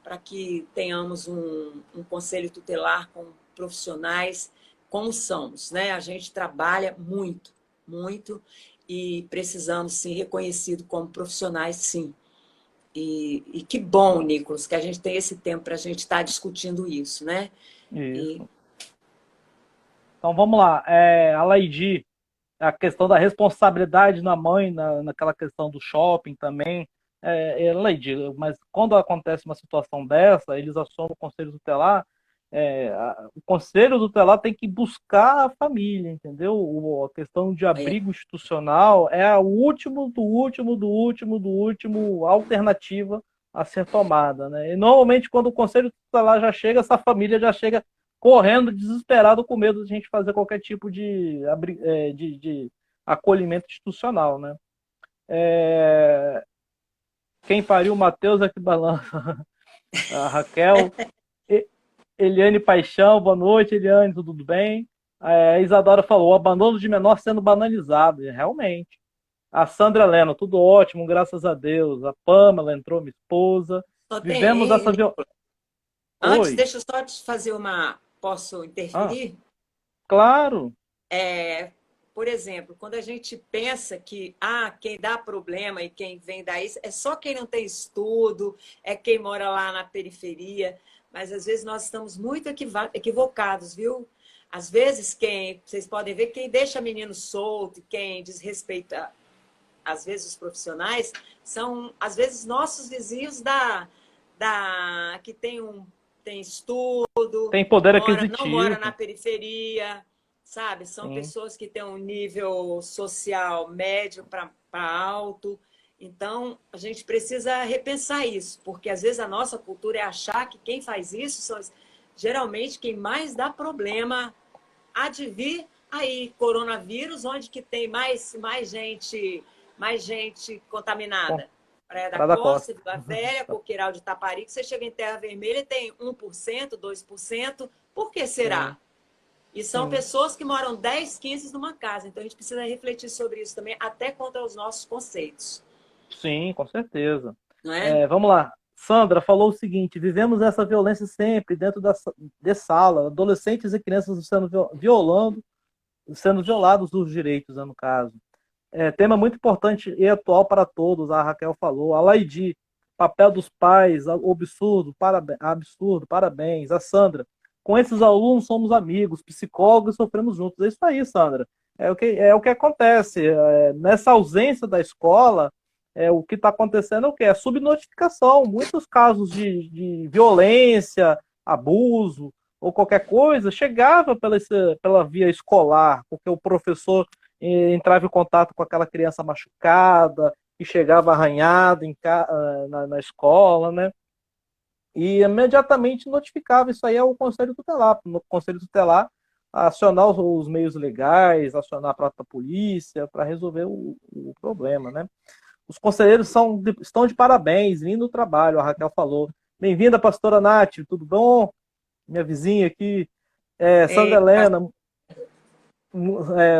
para que tenhamos um conselho tutelar com profissionais como somos, né? A gente trabalha muito, muito e precisamos ser reconhecidos como profissionais, sim. E que bom, Nicolas, que a gente tem esse tempo para a gente estar discutindo isso, né? E Isso. Então vamos lá. A Laidi, a questão da responsabilidade na mãe, naquela questão do shopping também. Laidi, mas quando acontece uma situação dessa, eles assumem o conselho tutelar. O conselho tutelar tem que buscar a família, entendeu? A questão de é, abrigo institucional é a último do último do último do último alternativa a ser tomada, né? E normalmente quando o conselho tutelar já chega, essa família já chega correndo, desesperado, com medo de a gente fazer qualquer tipo de acolhimento institucional, né? Quem pariu o Matheus é que balança. A Raquel, Eliane Paixão, boa noite, Eliane, tudo bem? A Isadora falou, o abandono de menor sendo banalizado, e realmente. A Sandra Leno, tudo ótimo, graças a Deus. A Pamela entrou, minha esposa. só Vivemos essa tem. violência. Antes, Oi. deixa eu só te fazer uma. Posso Ah, interferir? claro. Por exemplo, quando a gente pensa que quem dá problema e quem vem daí é só quem não tem estudo, é quem mora lá na periferia, mas às vezes nós estamos muito equivocados, viu? Às vezes vocês podem ver, quem deixa menino solto, quem desrespeita, às vezes, os profissionais, são, às vezes, nossos vizinhos que tem estudo, Tem que poder não mora na aquisitivo. periferia, sabe? São Sim. pessoas que têm um nível social médio para alto. Então, a gente precisa repensar isso, porque às vezes a nossa cultura é achar que quem faz isso são geralmente quem mais dá problema há de vir aí coronavírus, onde que tem mais gente Com contaminada. Praia da Praia da Costa, Costa. Vila Velha, Coqueiral de Taparica, você chega em Terra Vermelha e tem 1%, 2%. Por que será? Sim, E são sim. pessoas que moram 10, 15 numa casa. Então a gente precisa refletir sobre isso também, até quanto aos nossos conceitos. Sim, com certeza. Não é? Vamos lá. Sandra falou o seguinte: vivemos essa violência sempre dentro de sala, adolescentes e crianças sendo violados os direitos, né, no caso. Tema muito importante e atual para todos, a Raquel falou. A Laidi, papel dos pais, absurdo, parabéns. A Sandra, com esses alunos somos amigos, psicólogos e sofremos juntos. É isso aí, Sandra. É o que acontece. Nessa ausência da escola, o que está acontecendo é o quê? É subnotificação. Muitos casos de violência, abuso ou qualquer coisa chegava pela via escolar, porque o professor entrava em contato com aquela criança machucada, que chegava arranhada na escola, né? E imediatamente notificava isso aí ao Conselho Tutelar. No Conselho Tutelar, acionar os meios legais, acionar a própria polícia para resolver o problema, né? Os conselheiros estão de parabéns, lindo trabalho, a Raquel falou. Bem-vinda, pastora Nath, tudo bom? Minha vizinha aqui, Sandra É, Helena.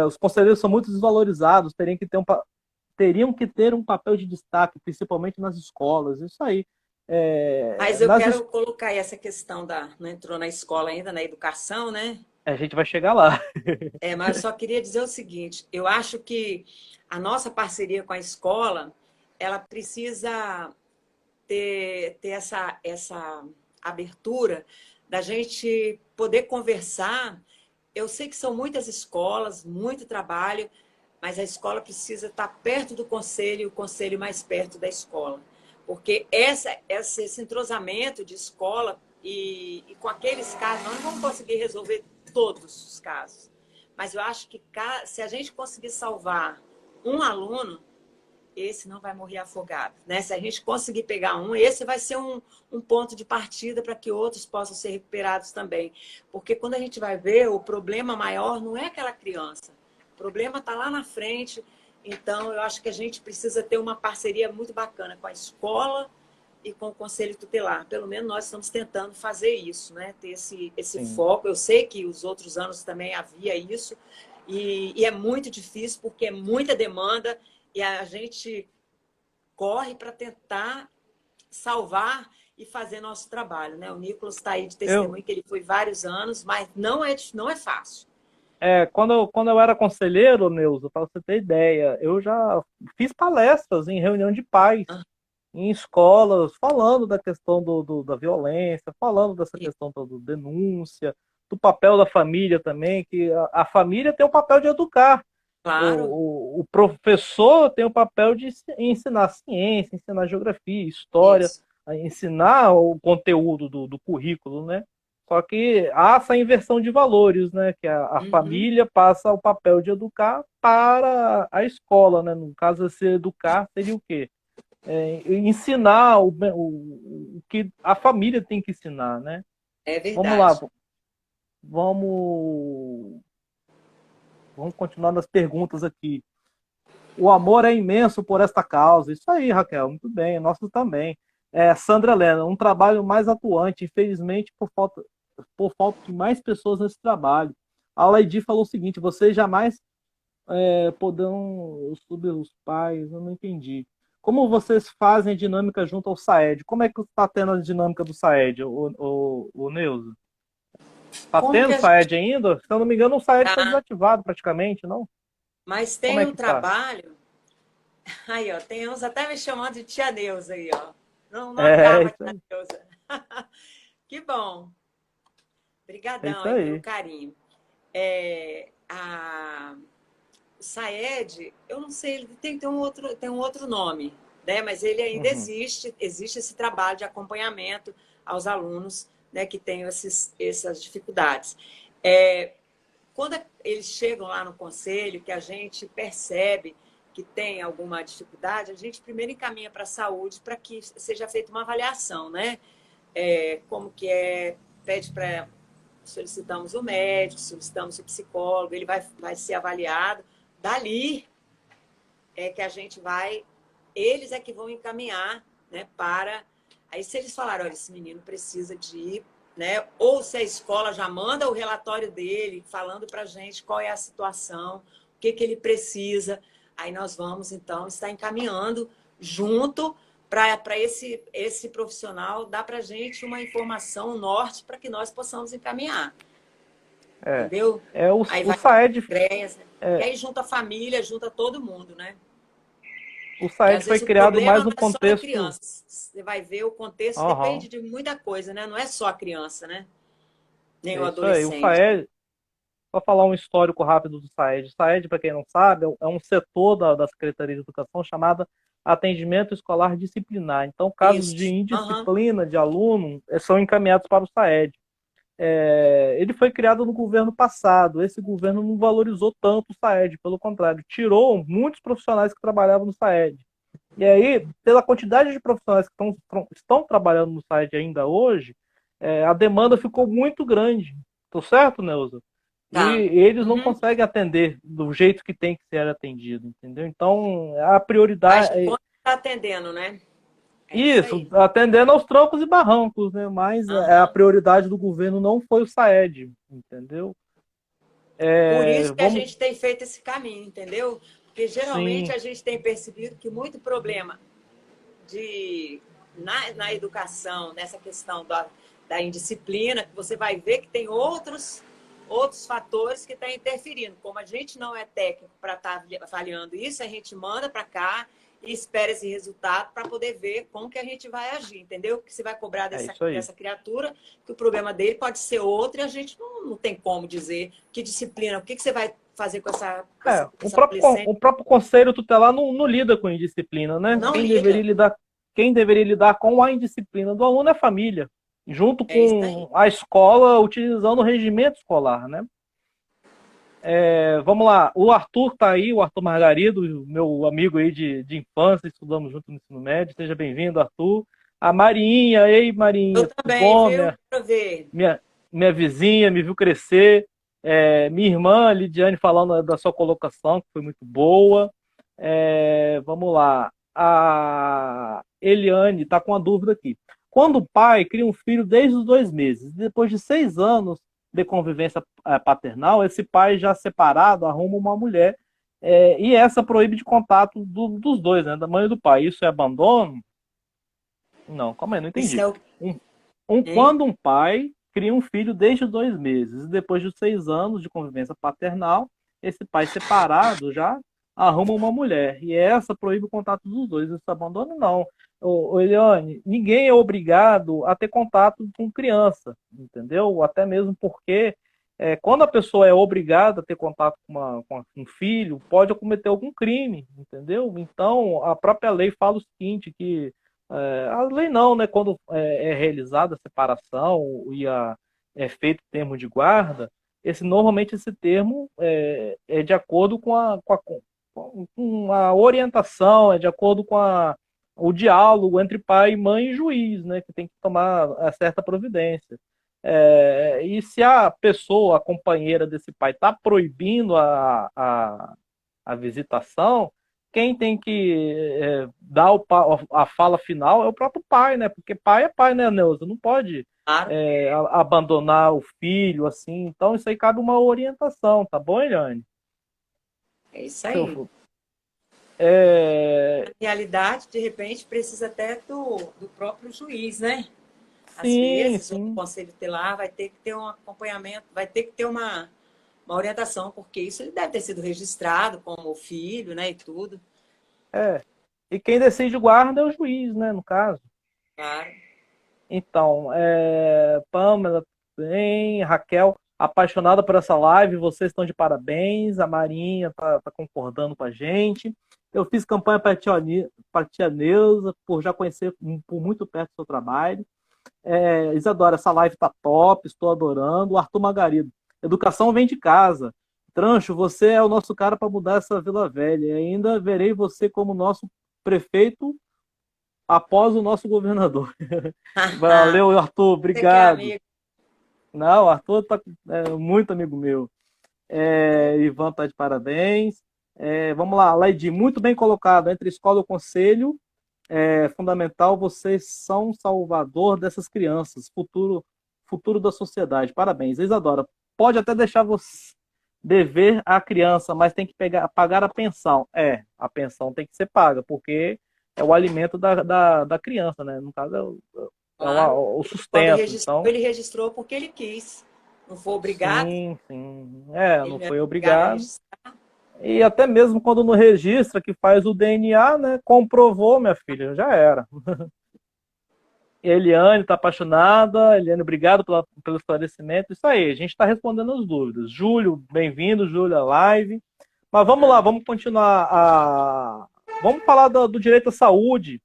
Os conselheiros são muito desvalorizados, teriam que ter um papel de destaque, principalmente nas escolas, isso aí. mas eu quero colocar aí essa questão não entrou na escola ainda, na educação, né? A gente vai chegar lá. Mas eu só queria dizer o seguinte, eu acho que a nossa parceria com a escola, ela precisa ter essa abertura da gente poder conversar. Eu sei que são muitas escolas, muito trabalho, mas a escola precisa estar perto do conselho e o conselho mais perto da escola. Porque esse entrosamento de escola e com aqueles casos, nós não vamos conseguir resolver todos os casos. Mas eu acho que se a gente conseguir salvar um aluno, esse não vai morrer afogado, né? Se a gente conseguir pegar um, esse vai ser um ponto de partida para que outros possam ser recuperados também. Porque quando a gente vai ver, o problema maior não é aquela criança. O problema está lá na frente. Então, eu acho que a gente precisa ter uma parceria muito bacana com a escola e com o Conselho Tutelar. Pelo menos nós estamos tentando fazer isso, né? Ter esse foco. Eu sei que os outros anos também havia isso. E é muito difícil, porque é muita demanda. E a gente corre para tentar salvar e fazer nosso trabalho, né? O Nicolas está aí de testemunho que ele foi vários anos, mas não é fácil. Quando eu era conselheiro, Neuza, para você ter ideia, eu já fiz palestras em reunião de pais, em escolas, falando da questão da violência, falando dessa questão da denúncia, do papel da família também, que a família tem o papel de educar. Claro. O professor tem o papel de ensinar ciência, ensinar geografia, história, Isso. ensinar o conteúdo do currículo, né? Só que há essa inversão de valores, né? Que a família passa o papel de educar para a escola, né? No caso, se educar seria o quê? Ensinar o que a família tem que ensinar, né? É Vamos lá, verdade. vamos continuar nas perguntas aqui. O amor é imenso por esta causa. Isso aí, Raquel, muito bem. Nosso também. Sandra Helena, um trabalho mais atuante, infelizmente, por falta de mais pessoas nesse trabalho. A Laidi falou o seguinte: vocês jamais poderão subir os pais. Eu não entendi. Como vocês fazem a dinâmica junto ao SAED? Como é que está tendo a dinâmica do SAED, o Neuza? Está Como que tendo a gente SAED ainda? Se eu não me engano, o SAED foi tá? desativado praticamente, não? Mas Como tem é um que tá? trabalho. Aí, ó, tem uns até me chamando de tia Neuza aí, ó. Não É acaba, isso tia aí. Neuza. Que bom. É Obrigadão isso aí pelo aí. carinho. O Saed, eu não sei, ele tem um outro nome, né? Mas ele ainda Uhum. existe esse trabalho de acompanhamento aos alunos, né, que têm essas dificuldades. Quando eles chegam lá no conselho, que a gente percebe que tem alguma dificuldade, a gente primeiro encaminha para a saúde para que seja feita uma avaliação, né? Como que pede para solicitamos o médico, solicitamos o psicólogo, ele vai ser avaliado. Dali é que a gente vai, eles é que vão encaminhar, né, para... Aí se eles falarem, olha, esse menino precisa de ir, né, ou se a escola já manda o relatório dele, falando para a gente qual é a situação, o que ele precisa, aí nós vamos, então, estar encaminhando junto para esse profissional dar para a gente uma informação, um norte, para que nós possamos encaminhar. É, Entendeu? o, Aí o vai para SAED, congresso, né? E é, aí junta a família, junta todo mundo, né? o E SAED às foi vezes o criado problema mais não no é só a contexto. criança. Você vai ver o contexto, Aham, depende de muita coisa, né? Não é só a criança, né? Nem o é isso aí. adolescente. só falar um histórico rápido do SAED. O SAED, para quem não sabe, é um setor da Secretaria de Educação chamada Atendimento Escolar Disciplinar. Então, casos de Isso. Aham. indisciplina de aluno são encaminhados para o SAED. Ele foi criado no governo passado. Esse governo não valorizou tanto o SAED, pelo contrário, tirou muitos profissionais que trabalhavam no SAED. E aí, pela quantidade de profissionais que estão trabalhando no SAED ainda hoje, a demanda ficou muito grande. Tô certo, Neuza? E Tá. eles não Uhum. conseguem atender do jeito que tem que ser atendido, entendeu? Então, a Faz de prioridade. conta que tá atendendo, né? É isso Isso, aí. atendendo aos trancos e barrancos, né? Mas a Aham. prioridade do governo não foi o SAED, entendeu? Por isso que a Vamos. gente tem feito esse caminho, entendeu? Porque geralmente Sim, a gente tem percebido que muito problema na educação, nessa questão da indisciplina, que você vai ver que tem outros fatores que estão interferindo. Como a gente não é técnico para estar avaliando isso, a gente manda para cá e espera esse resultado para poder ver como que a gente vai agir, entendeu? Que você vai cobrar é isso aí. dessa criatura, que o problema dele pode ser outro e a gente não tem como dizer que disciplina, o que você vai fazer com O essa próprio, adolescente. o próprio conselho tutelar não lida com indisciplina, né? Não liga. Quem deveria lidar com a indisciplina do aluno é a família, junto É isso aí. com a escola, utilizando o regimento escolar, né? Vamos lá, o Arthur está aí, o Arthur Margarido, meu amigo aí de infância, estudamos junto no ensino médio. Seja bem-vindo, Arthur. A Marinha, ei Eu Marinha, tudo também, bom? viu? Quero ver. Minha, minha vizinha me viu crescer. Minha irmã, Lidiane, falando da sua colocação, que foi muito boa. Vamos lá. A Eliane está com uma dúvida aqui. Quando o pai cria um filho desde os 2 meses, depois de 6 anos de convivência paternal, esse pai já separado arruma uma mulher e essa proíbe de contato dos dois, né, da mãe e do pai. Isso é abandono? Não, calma aí, não Isso entendi. é o. Um, Hein? quando um pai cria um filho desde os 2 meses, e depois de 6 anos de convivência paternal, esse pai separado já arruma uma mulher. E essa proíbe o contato dos dois. Isso abandono, não. Eliane, ninguém é obrigado a ter contato com criança, entendeu? Até mesmo porque quando a pessoa é obrigada a ter contato com um filho, pode cometer algum crime, entendeu? Então, a própria lei fala o seguinte, que a lei não, né? Quando é realizada a separação e é feito termo de guarda, normalmente esse termo é de acordo com a orientação, é de acordo com o diálogo entre pai, mãe e juiz, né? Que tem que tomar certa providência. E se a pessoa, a companheira desse pai, está proibindo a visitação, quem tem que dar a fala final é o próprio pai, né? Porque pai é pai, né, Neuza? Não pode Claro. abandonar o filho, assim. Então, isso aí cabe uma orientação, tá bom, Eliane? É isso Se eu aí. for- É, Na realidade, de repente, precisa até do próprio juiz, né? Às sim, vezes, o sim. conselho tutelar vai ter que ter um acompanhamento, vai ter que ter uma orientação, porque isso ele deve ter sido registrado como filho, né? E tudo. É. E quem decide guarda é o juiz, né, no caso. Claro. Então, Pamela, bem, Raquel, apaixonada por essa live, vocês estão de parabéns, a Marinha tá concordando com a gente. Eu fiz campanha para a tia Neuza, por já conhecer por muito perto o seu trabalho. Isadora, essa live tá top, estou adorando. O Arthur Margarido, educação vem de casa. Trancho, você é o nosso cara para mudar essa Vila Velha. E ainda verei você como nosso prefeito após o nosso governador. Valeu, Arthur, Você que é obrigado. amigo. Não, o Arthur muito amigo meu. Ivan tá de parabéns. Vamos lá, Laidi, muito bem colocado. Entre escola e o conselho, fundamental, vocês são salvador dessas crianças, futuro da sociedade. Parabéns. Isadora, pode até deixar você dever à criança, mas tem que pagar a pensão. A pensão tem que ser paga, porque é o alimento da criança, né? No caso, Claro. o Quando sustento. registrou, Então, ele registrou porque ele quis. Não foi obrigado. sim, sim. Ele Não não é foi obrigado a obrigado. registrar. E até mesmo quando não registra, que faz o DNA, né? Comprovou, minha filha, já era. Eliane está apaixonada. Eliane, obrigado pelo esclarecimento. Isso aí, a gente está respondendo as dúvidas. Júlio, bem-vindo, Júlio, à live. Mas vamos lá, Ah, vamos continuar Vamos falar do direito à saúde.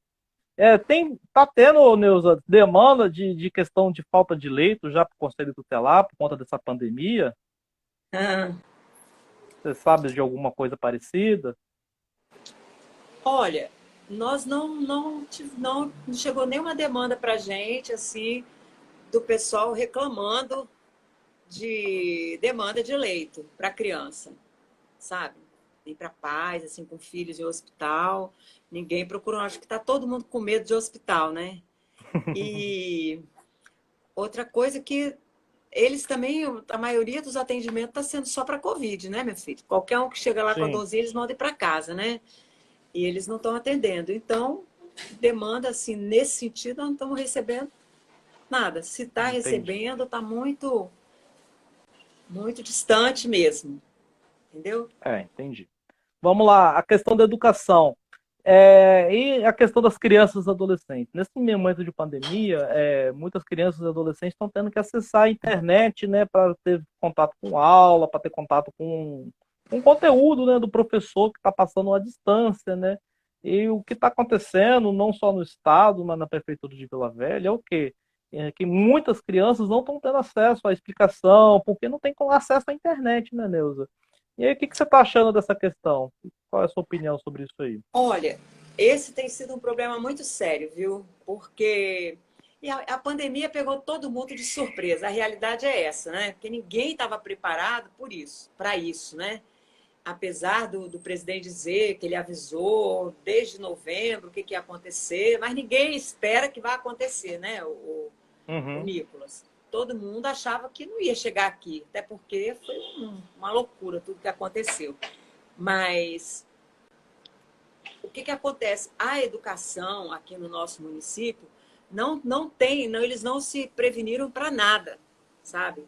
Tá tendo, Neuza, demanda de questão de falta de leito já para o Conselho Tutelar por conta dessa pandemia? ah. Você sabe de alguma coisa parecida? Olha, nós não chegou nenhuma demanda para a gente, assim, do pessoal reclamando de demanda de leito para criança, sabe? Nem para pais, assim, com filhos em hospital. Ninguém procurou. Acho que está todo mundo com medo de hospital, né? E outra coisa que eles também, a maioria dos atendimentos está sendo só para Covid, né, meu filho? Qualquer um que chega lá com a Sim, dorzinha, eles mandam ir para casa, né? E eles não estão atendendo. Então, demanda, assim, nesse sentido, não estamos recebendo nada. Se está entendi. recebendo, está muito, muito distante mesmo, entendeu? Entendi. Vamos lá, a questão da educação. E a questão das crianças e adolescentes. Nesse momento de pandemia, muitas crianças e adolescentes estão tendo que acessar a internet, né, para ter contato com aula, para ter contato com conteúdo, né, do professor que está passando à distância, né? E o que está acontecendo, não só no estado, mas na prefeitura de Vila Velha, é o quê? É que muitas crianças não estão tendo acesso à explicação, porque não tem acesso à internet, né, Neuza? E aí, o que você está achando dessa questão? Qual é a sua opinião sobre isso aí? Olha, esse tem sido um problema muito sério, viu? Porque a pandemia pegou todo mundo de surpresa. A realidade é essa, né? Porque ninguém estava preparado por isso, para isso, né? Apesar do presidente dizer que ele avisou desde novembro o que ia acontecer, mas ninguém espera que vá acontecer, né, o Uhum. Nicolas? Todo mundo achava que não ia chegar aqui, até porque foi uma loucura tudo que aconteceu. Mas o que acontece? A educação aqui no nosso município não tem, não, eles não se preveniram para nada, sabe?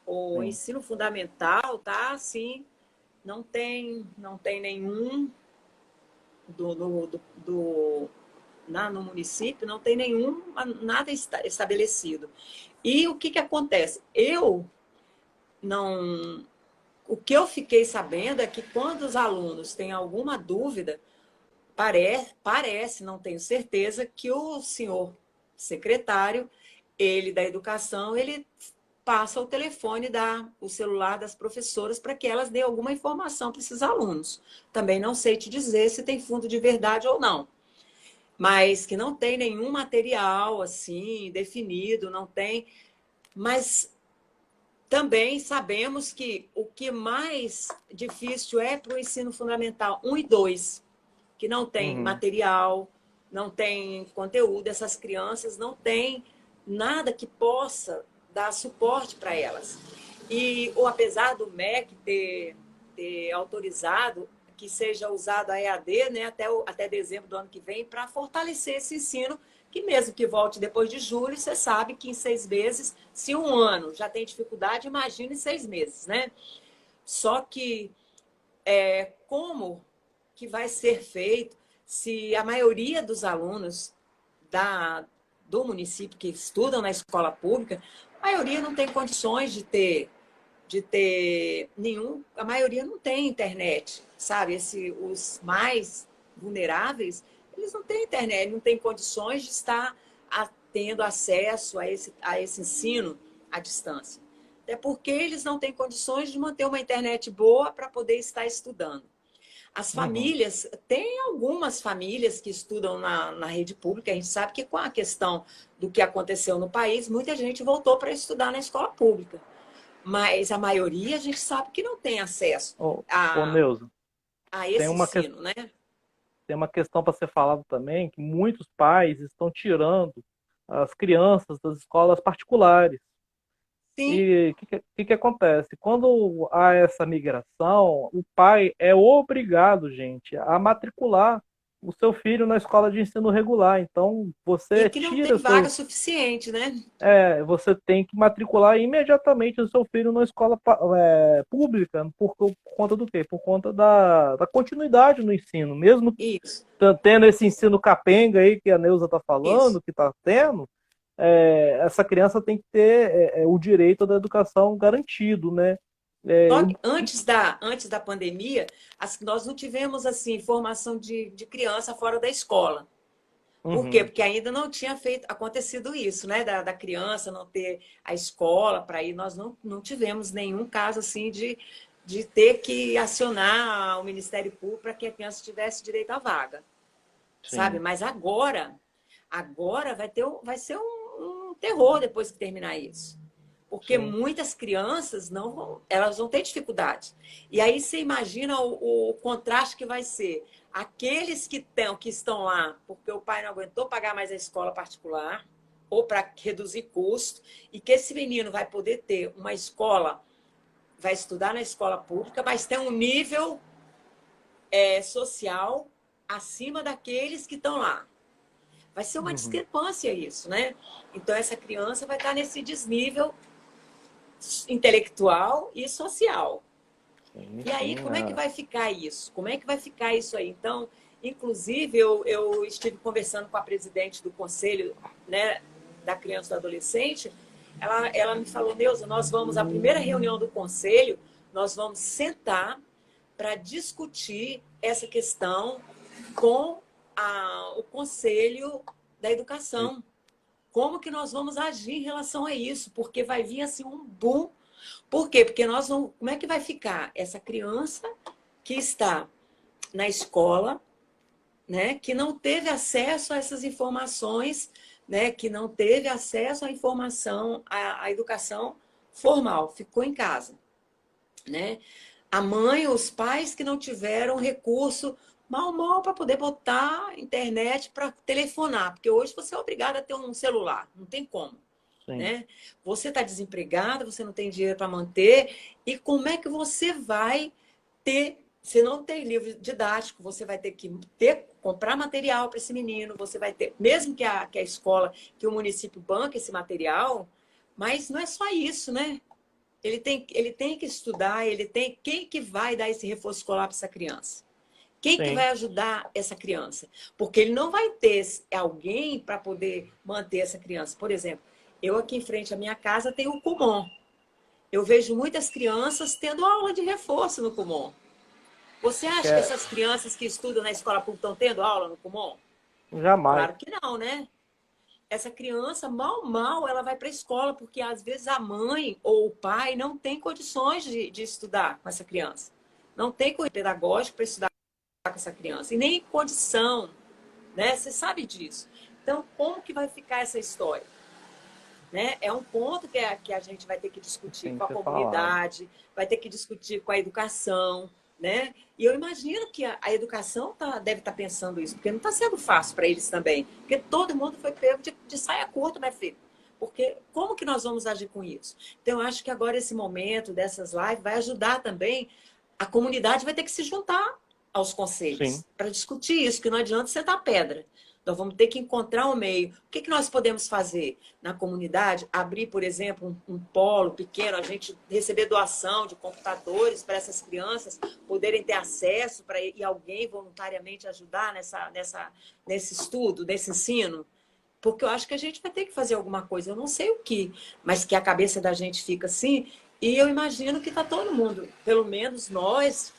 O Sim. ensino fundamental tá assim, não tem nenhum no município, não tem nenhum nada estabelecido. E o que acontece? Não, o que eu fiquei sabendo é que quando os alunos têm alguma dúvida, parece, não tenho certeza, que o senhor secretário, ele da educação, ele passa o telefone, o celular das professoras para que elas dêem alguma informação para esses alunos. Também não sei te dizer se tem fundo de verdade ou não, mas que não tem nenhum material assim definido, não tem. Mas também sabemos que o que mais difícil é para o ensino fundamental 1 e 2, que não tem Uhum. material, não tem conteúdo, essas crianças não têm nada que possa dar suporte para elas. E ou apesar do MEC ter autorizado que seja usado a EAD, né, até dezembro do ano que vem, para fortalecer esse ensino, que mesmo que volte depois de julho, você sabe que em 6 meses, se um ano já tem dificuldade, imagine 6 meses, né? Só que como que vai ser feito se a maioria dos alunos do município que estudam na escola pública, a maioria não tem condições de ter nenhum, a maioria não tem internet, sabe? Os mais vulneráveis, eles não têm internet, não têm condições de estar tendo acesso a esse ensino à distância. Até porque eles não têm condições de manter uma internet boa para poder estar estudando. As Uhum. famílias, tem algumas famílias que estudam na rede pública, a gente sabe que com a questão do que aconteceu no país, muita gente voltou para estudar na escola pública. Mas a maioria a gente sabe que não tem acesso Ô, a, Neuza, a tem esse uma, ensino, né? tem uma questão para ser falada também, que muitos pais estão tirando as crianças das escolas particulares. Sim, E o que acontece? Quando há essa migração, o pai é obrigado, gente, a matricular o seu filho na escola de ensino regular. Então, e você que não tem tira vaga seus suficiente, né? você tem que matricular imediatamente o seu filho na escola pública, por conta do quê? Por conta da continuidade no ensino. Mesmo Isso, tendo esse ensino capenga aí que a Neuza está isso. falando, que está tendo, essa criança tem que ter o direito da educação garantido, né? É, Só que antes da pandemia, nós não tivemos assim formação de criança fora da escola. Por quê? uhum, Porque ainda não tinha acontecido isso, né? Da criança não ter a escola para ir. Nós não tivemos nenhum caso assim de ter que acionar o Ministério Público para que a criança tivesse direito à vaga, sabe? sim, Mas agora vai ser um terror depois que terminar isso. Porque sim. muitas crianças elas vão ter dificuldade. E aí você imagina o contraste que vai ser. Aqueles que estão lá porque o pai não aguentou pagar mais a escola particular, ou para reduzir custo, e que esse menino vai poder ter uma escola, vai estudar na escola pública, mas tem um nível social acima daqueles que estão lá. Vai ser uma Uhum, discrepância isso, né? Então, essa criança vai estar nesse desnível intelectual e social. sim, E aí, sim. como é que vai ficar isso? Como é que vai ficar isso aí? Então, inclusive, eu estive conversando com a presidente do conselho, né, da criança e do adolescente. Ela me falou, Neuza, a primeira reunião do conselho, nós vamos sentar para discutir essa questão com o conselho da educação. Como que nós vamos agir em relação a isso? Porque vai vir assim um boom. Por quê? Porque nós vamos. Como é que vai ficar essa criança que está na escola, né, que não teve acesso a essas informações, né, que não teve acesso à informação, à educação formal, ficou em casa, né? A mãe, os pais que não tiveram recurso mal para poder botar internet para telefonar, porque hoje você é obrigado a ter um celular, não tem como, Sim. né? Você está desempregado, você não tem dinheiro para manter, e como é que você vai ter? Se não tem livro didático, você vai ter que comprar material para esse menino, você vai ter, mesmo que a escola, que o município banque esse material, mas não é só isso, né? Ele tem que estudar, quem que vai dar esse reforço escolar para essa criança? Quem que Sim. vai ajudar essa criança? Porque ele não vai ter alguém para poder manter essa criança. Por exemplo, eu aqui em frente à minha casa tenho o Kumon. Eu vejo muitas crianças tendo aula de reforço no Kumon. Você acha que Que essas crianças que estudam na escola pública estão tendo aula no Kumon? jamais. Claro que não, né? Essa criança, mal, ela vai para a escola, porque às vezes a mãe ou o pai não tem condições de estudar com essa criança. Não tem condição pedagógico para estudar com essa criança. E nem condição, né? Você sabe disso. Então, como que vai ficar essa história? Né? É um ponto que a gente vai ter que discutir Tem com que a ser falado. comunidade, vai ter que discutir com a educação, né? E eu imagino que a educação deve estar pensando isso, porque não está sendo fácil para eles também, porque todo mundo foi pego de saia curta, né, filho? Porque como que nós vamos agir com isso? Então, eu acho que agora esse momento dessas lives vai ajudar também, a comunidade vai ter que se juntar aos Sim. conselhos para discutir isso, que não adianta sentar pedra. Nós vamos ter que encontrar um meio. O que nós podemos fazer na comunidade? Abrir, por exemplo, um polo pequeno, a gente receber doação de computadores para essas crianças poderem ter acesso e alguém voluntariamente ajudar nesse estudo, nesse ensino. Porque eu acho que a gente vai ter que fazer alguma coisa, eu não sei o que, mas que a cabeça da gente fica assim, e eu imagino que está todo mundo, pelo menos nós,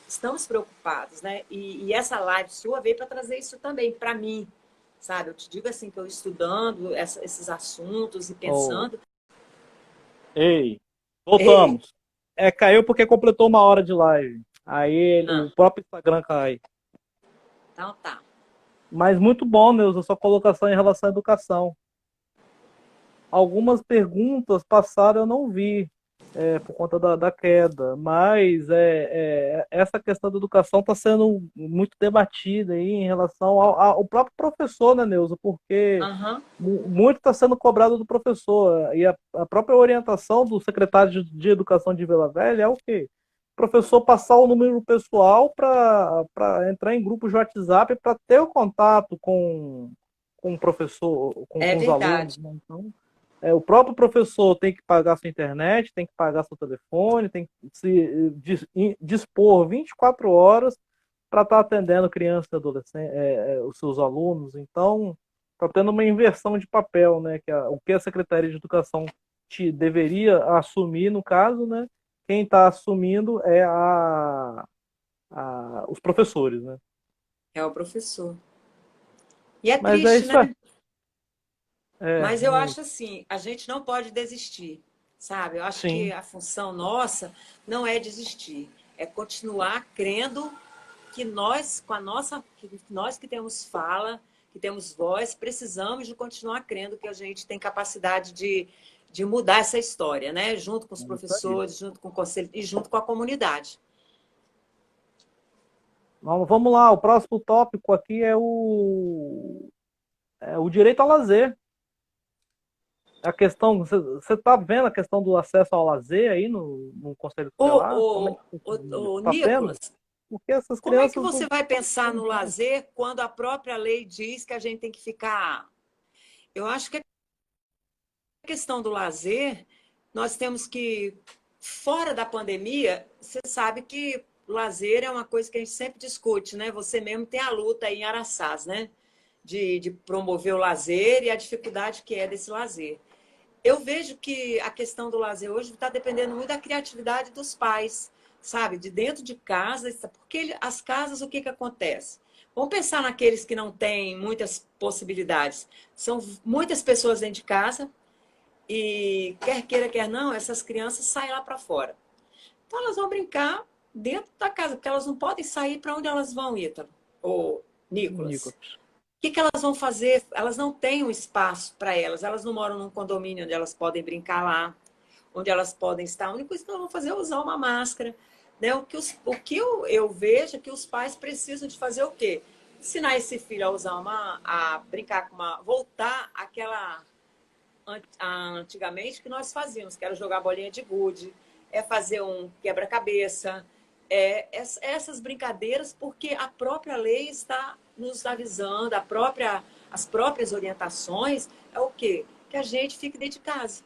estamos preocupados, né? E essa live sua veio para trazer isso também para mim, sabe? Eu te digo assim que eu estudando esses assuntos e Oh, pensando, ei, ei, voltamos. Caiu porque completou 1 hora de live. Aí o ah, próprio Instagram cai. então tá. Mas muito bom, Neuza, a sua colocação em relação à educação. Algumas perguntas passaram eu não vi, por conta da queda, mas essa questão da educação está sendo muito debatida aí em relação ao próprio professor, né, Neuza? Porque Aham, muito está sendo cobrado do professor, e a própria orientação do secretário de Educação de Vila Velha é o quê? O professor passar o número pessoal para entrar em grupos de WhatsApp para ter o contato com o professor, é com os alunos, verdade. né? Então, o próprio professor tem que pagar sua internet, tem que pagar seu telefone, tem que se dispor 24 horas para estar atendendo crianças e adolescentes, os seus alunos. Então, tendo uma inversão de papel, né? O que a Secretaria de Educação deveria assumir, no caso, né? Quem está assumindo é os professores, né? É o professor. E é Mas é triste, isso né? aí. É, Mas eu muito. acho assim, a gente não pode desistir, sabe? Eu acho que Sim, a função nossa não é desistir, é continuar crendo que nós, com a nossa, que nós que temos fala, que temos voz, precisamos de continuar crendo que a gente tem capacidade de mudar essa história, né? Junto com os é isso aí. professores, junto com o conselho e junto com a comunidade. Vamos lá, o próximo tópico aqui é o direito ao lazer. A questão, você está vendo a questão do acesso ao lazer aí no Conselho Tutelar? Como é que O está tendo? Nicolas, Porque essas como é que crianças você não vai estão pensar tendo no nada. lazer quando a própria lei diz que a gente tem que ficar. Eu acho que a questão do lazer, nós temos que, fora da pandemia, você sabe que lazer é uma coisa que a gente sempre discute, né? Você mesmo tem a luta aí em Araçás, né? De promover o lazer e a dificuldade que é desse lazer. Eu vejo que a questão do lazer hoje está dependendo muito da criatividade dos pais, sabe? De dentro de casa, porque as casas, o que, que acontece? Vamos pensar naqueles que não têm muitas possibilidades. São muitas pessoas dentro de casa, e quer queira, quer não, essas crianças saem lá para fora. Então elas vão brincar dentro da casa, porque elas não podem sair para onde elas vão, Ítalo ou Nicolas. Nicolas. O que, que elas vão fazer? Elas não têm um espaço para elas não moram num condomínio onde elas podem brincar lá, onde elas podem estar. A única coisa que elas vão fazer é usar uma máscara. Né? O que eu vejo é que os pais precisam de fazer o quê? Ensinar esse filho a usar a brincar com voltar àquela antigamente que nós fazíamos, que era jogar bolinha de gude, é fazer um quebra-cabeça, essas brincadeiras, porque a própria lei está nos avisando, as próprias orientações é o quê? Que a gente fique dentro de casa.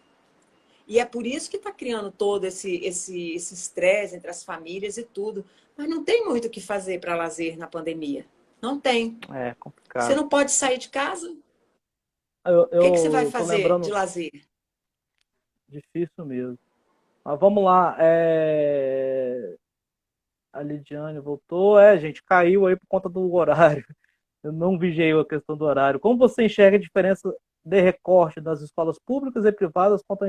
E é por isso que está criando todo esse estresse entre as famílias e tudo. Mas não tem muito o que fazer para lazer na pandemia. Não tem. É Você complicado. não pode sair de casa? O que, que você vai Eu tô fazer de lembrando, lazer? difícil mesmo. Mas vamos lá. A Lidiane voltou. Gente, caiu aí por conta do horário. Eu não vigiei a questão do horário. Como você enxerga a diferença de recorte das escolas públicas e privadas quanto à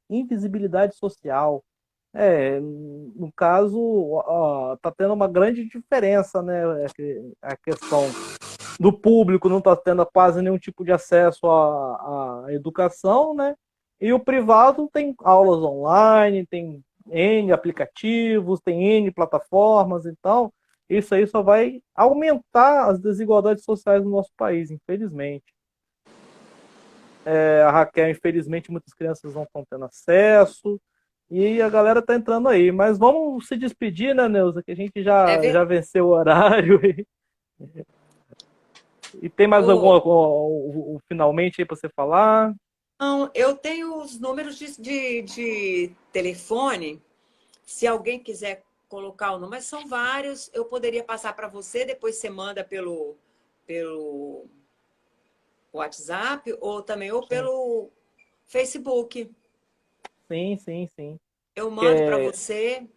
invisibilidade social? No caso, está tendo uma grande diferença, né? A questão do público não está tendo quase nenhum tipo de acesso à educação, né? E o privado tem aulas online, tem N aplicativos, tem N plataformas, então isso aí só vai aumentar as desigualdades sociais no nosso país, infelizmente. A Raquel, infelizmente, muitas crianças não estão tendo acesso, e a galera está entrando aí. Mas vamos se despedir, né, Neuza? Que a gente É já verdade. venceu o horário. E tem mais finalmente aí para você falar? Não, eu tenho os números de telefone. Se alguém quiser colocar o número, mas são vários. Eu poderia passar para você, depois você manda pelo WhatsApp ou também ou Sim, pelo Facebook. sim, sim, sim. Eu mando para Que, você,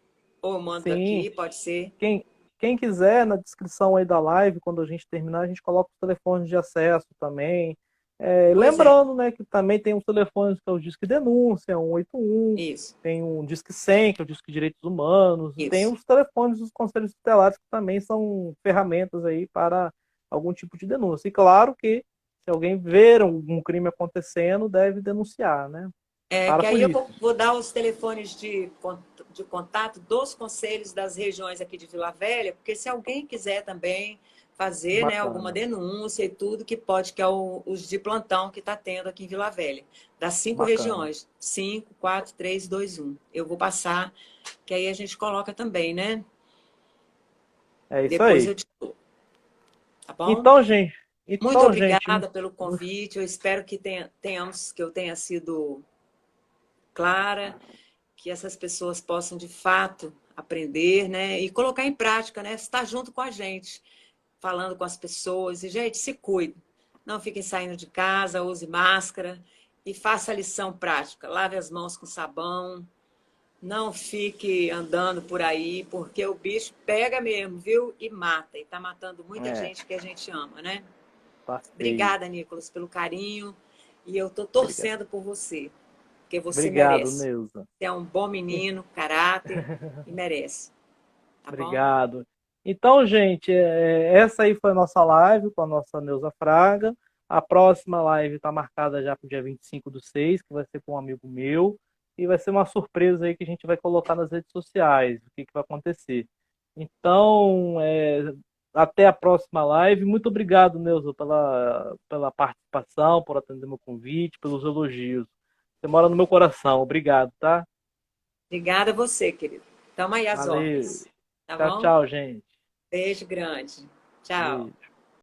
ou eu mando sim, aqui, pode ser. quem, quem quiser, na descrição aí da live, quando a gente terminar, a gente coloca os telefones de acesso também. Pois é, Lembrando, né, que também tem os telefones que é o Disque Denúncia, 181, isso, tem um Disque 100, que é o Disque Direitos Humanos, e tem isso. os telefones dos conselhos tutelares, que também são ferramentas aí para algum tipo de denúncia. E claro que, se alguém ver um crime acontecendo, deve denunciar, né, É para que a aí eu polícia. vou dar os telefones de contato dos conselhos das regiões aqui de Vila Velha, porque se alguém quiser também fazer, né, alguma Bacana, denúncia e tudo que pode, que é os de plantão que está tendo aqui em Vila Velha, das 5 bacana. regiões, 5, 4, 3, 2, 1. Eu vou passar, que aí a gente coloca também, né? É isso Depois aí. eu te dou, tá bom? Então, gente, Muito então, gente, obrigada pelo convite. Eu espero que que eu tenha sido clara, que essas pessoas possam de fato aprender, né, e colocar em prática, né, estar junto com a gente, falando com as pessoas e gente, se cuide. não fiquem saindo de casa, use máscara e faça a lição prática. Lave as mãos com sabão, não fique andando por aí, porque o bicho pega mesmo, viu? E mata. E está matando muita É, gente que a gente ama, né? tá feio. Obrigada, Nicolas, pelo carinho. E eu estou Obrigado. torcendo por você, porque você Obrigado, merece. Neuza. Você é um bom menino, caráter e merece. Tá bom? Obrigado. Então, gente, essa aí foi a nossa live com a nossa Neuza Fraga. A próxima live está marcada já para o dia 25/6, que vai ser com um amigo meu. E vai ser uma surpresa aí que a gente vai colocar nas redes sociais, o que, que vai acontecer. Então, até a próxima live. Muito obrigado, Neuza, pela participação, por atender meu convite, pelos elogios. Você mora no meu coração. Obrigado, tá? Obrigada a você, querido. Tamo aí às Valeu. ordens. Tá Tchau, bom? tchau, gente. Beijo grande. Tchau. Beijo.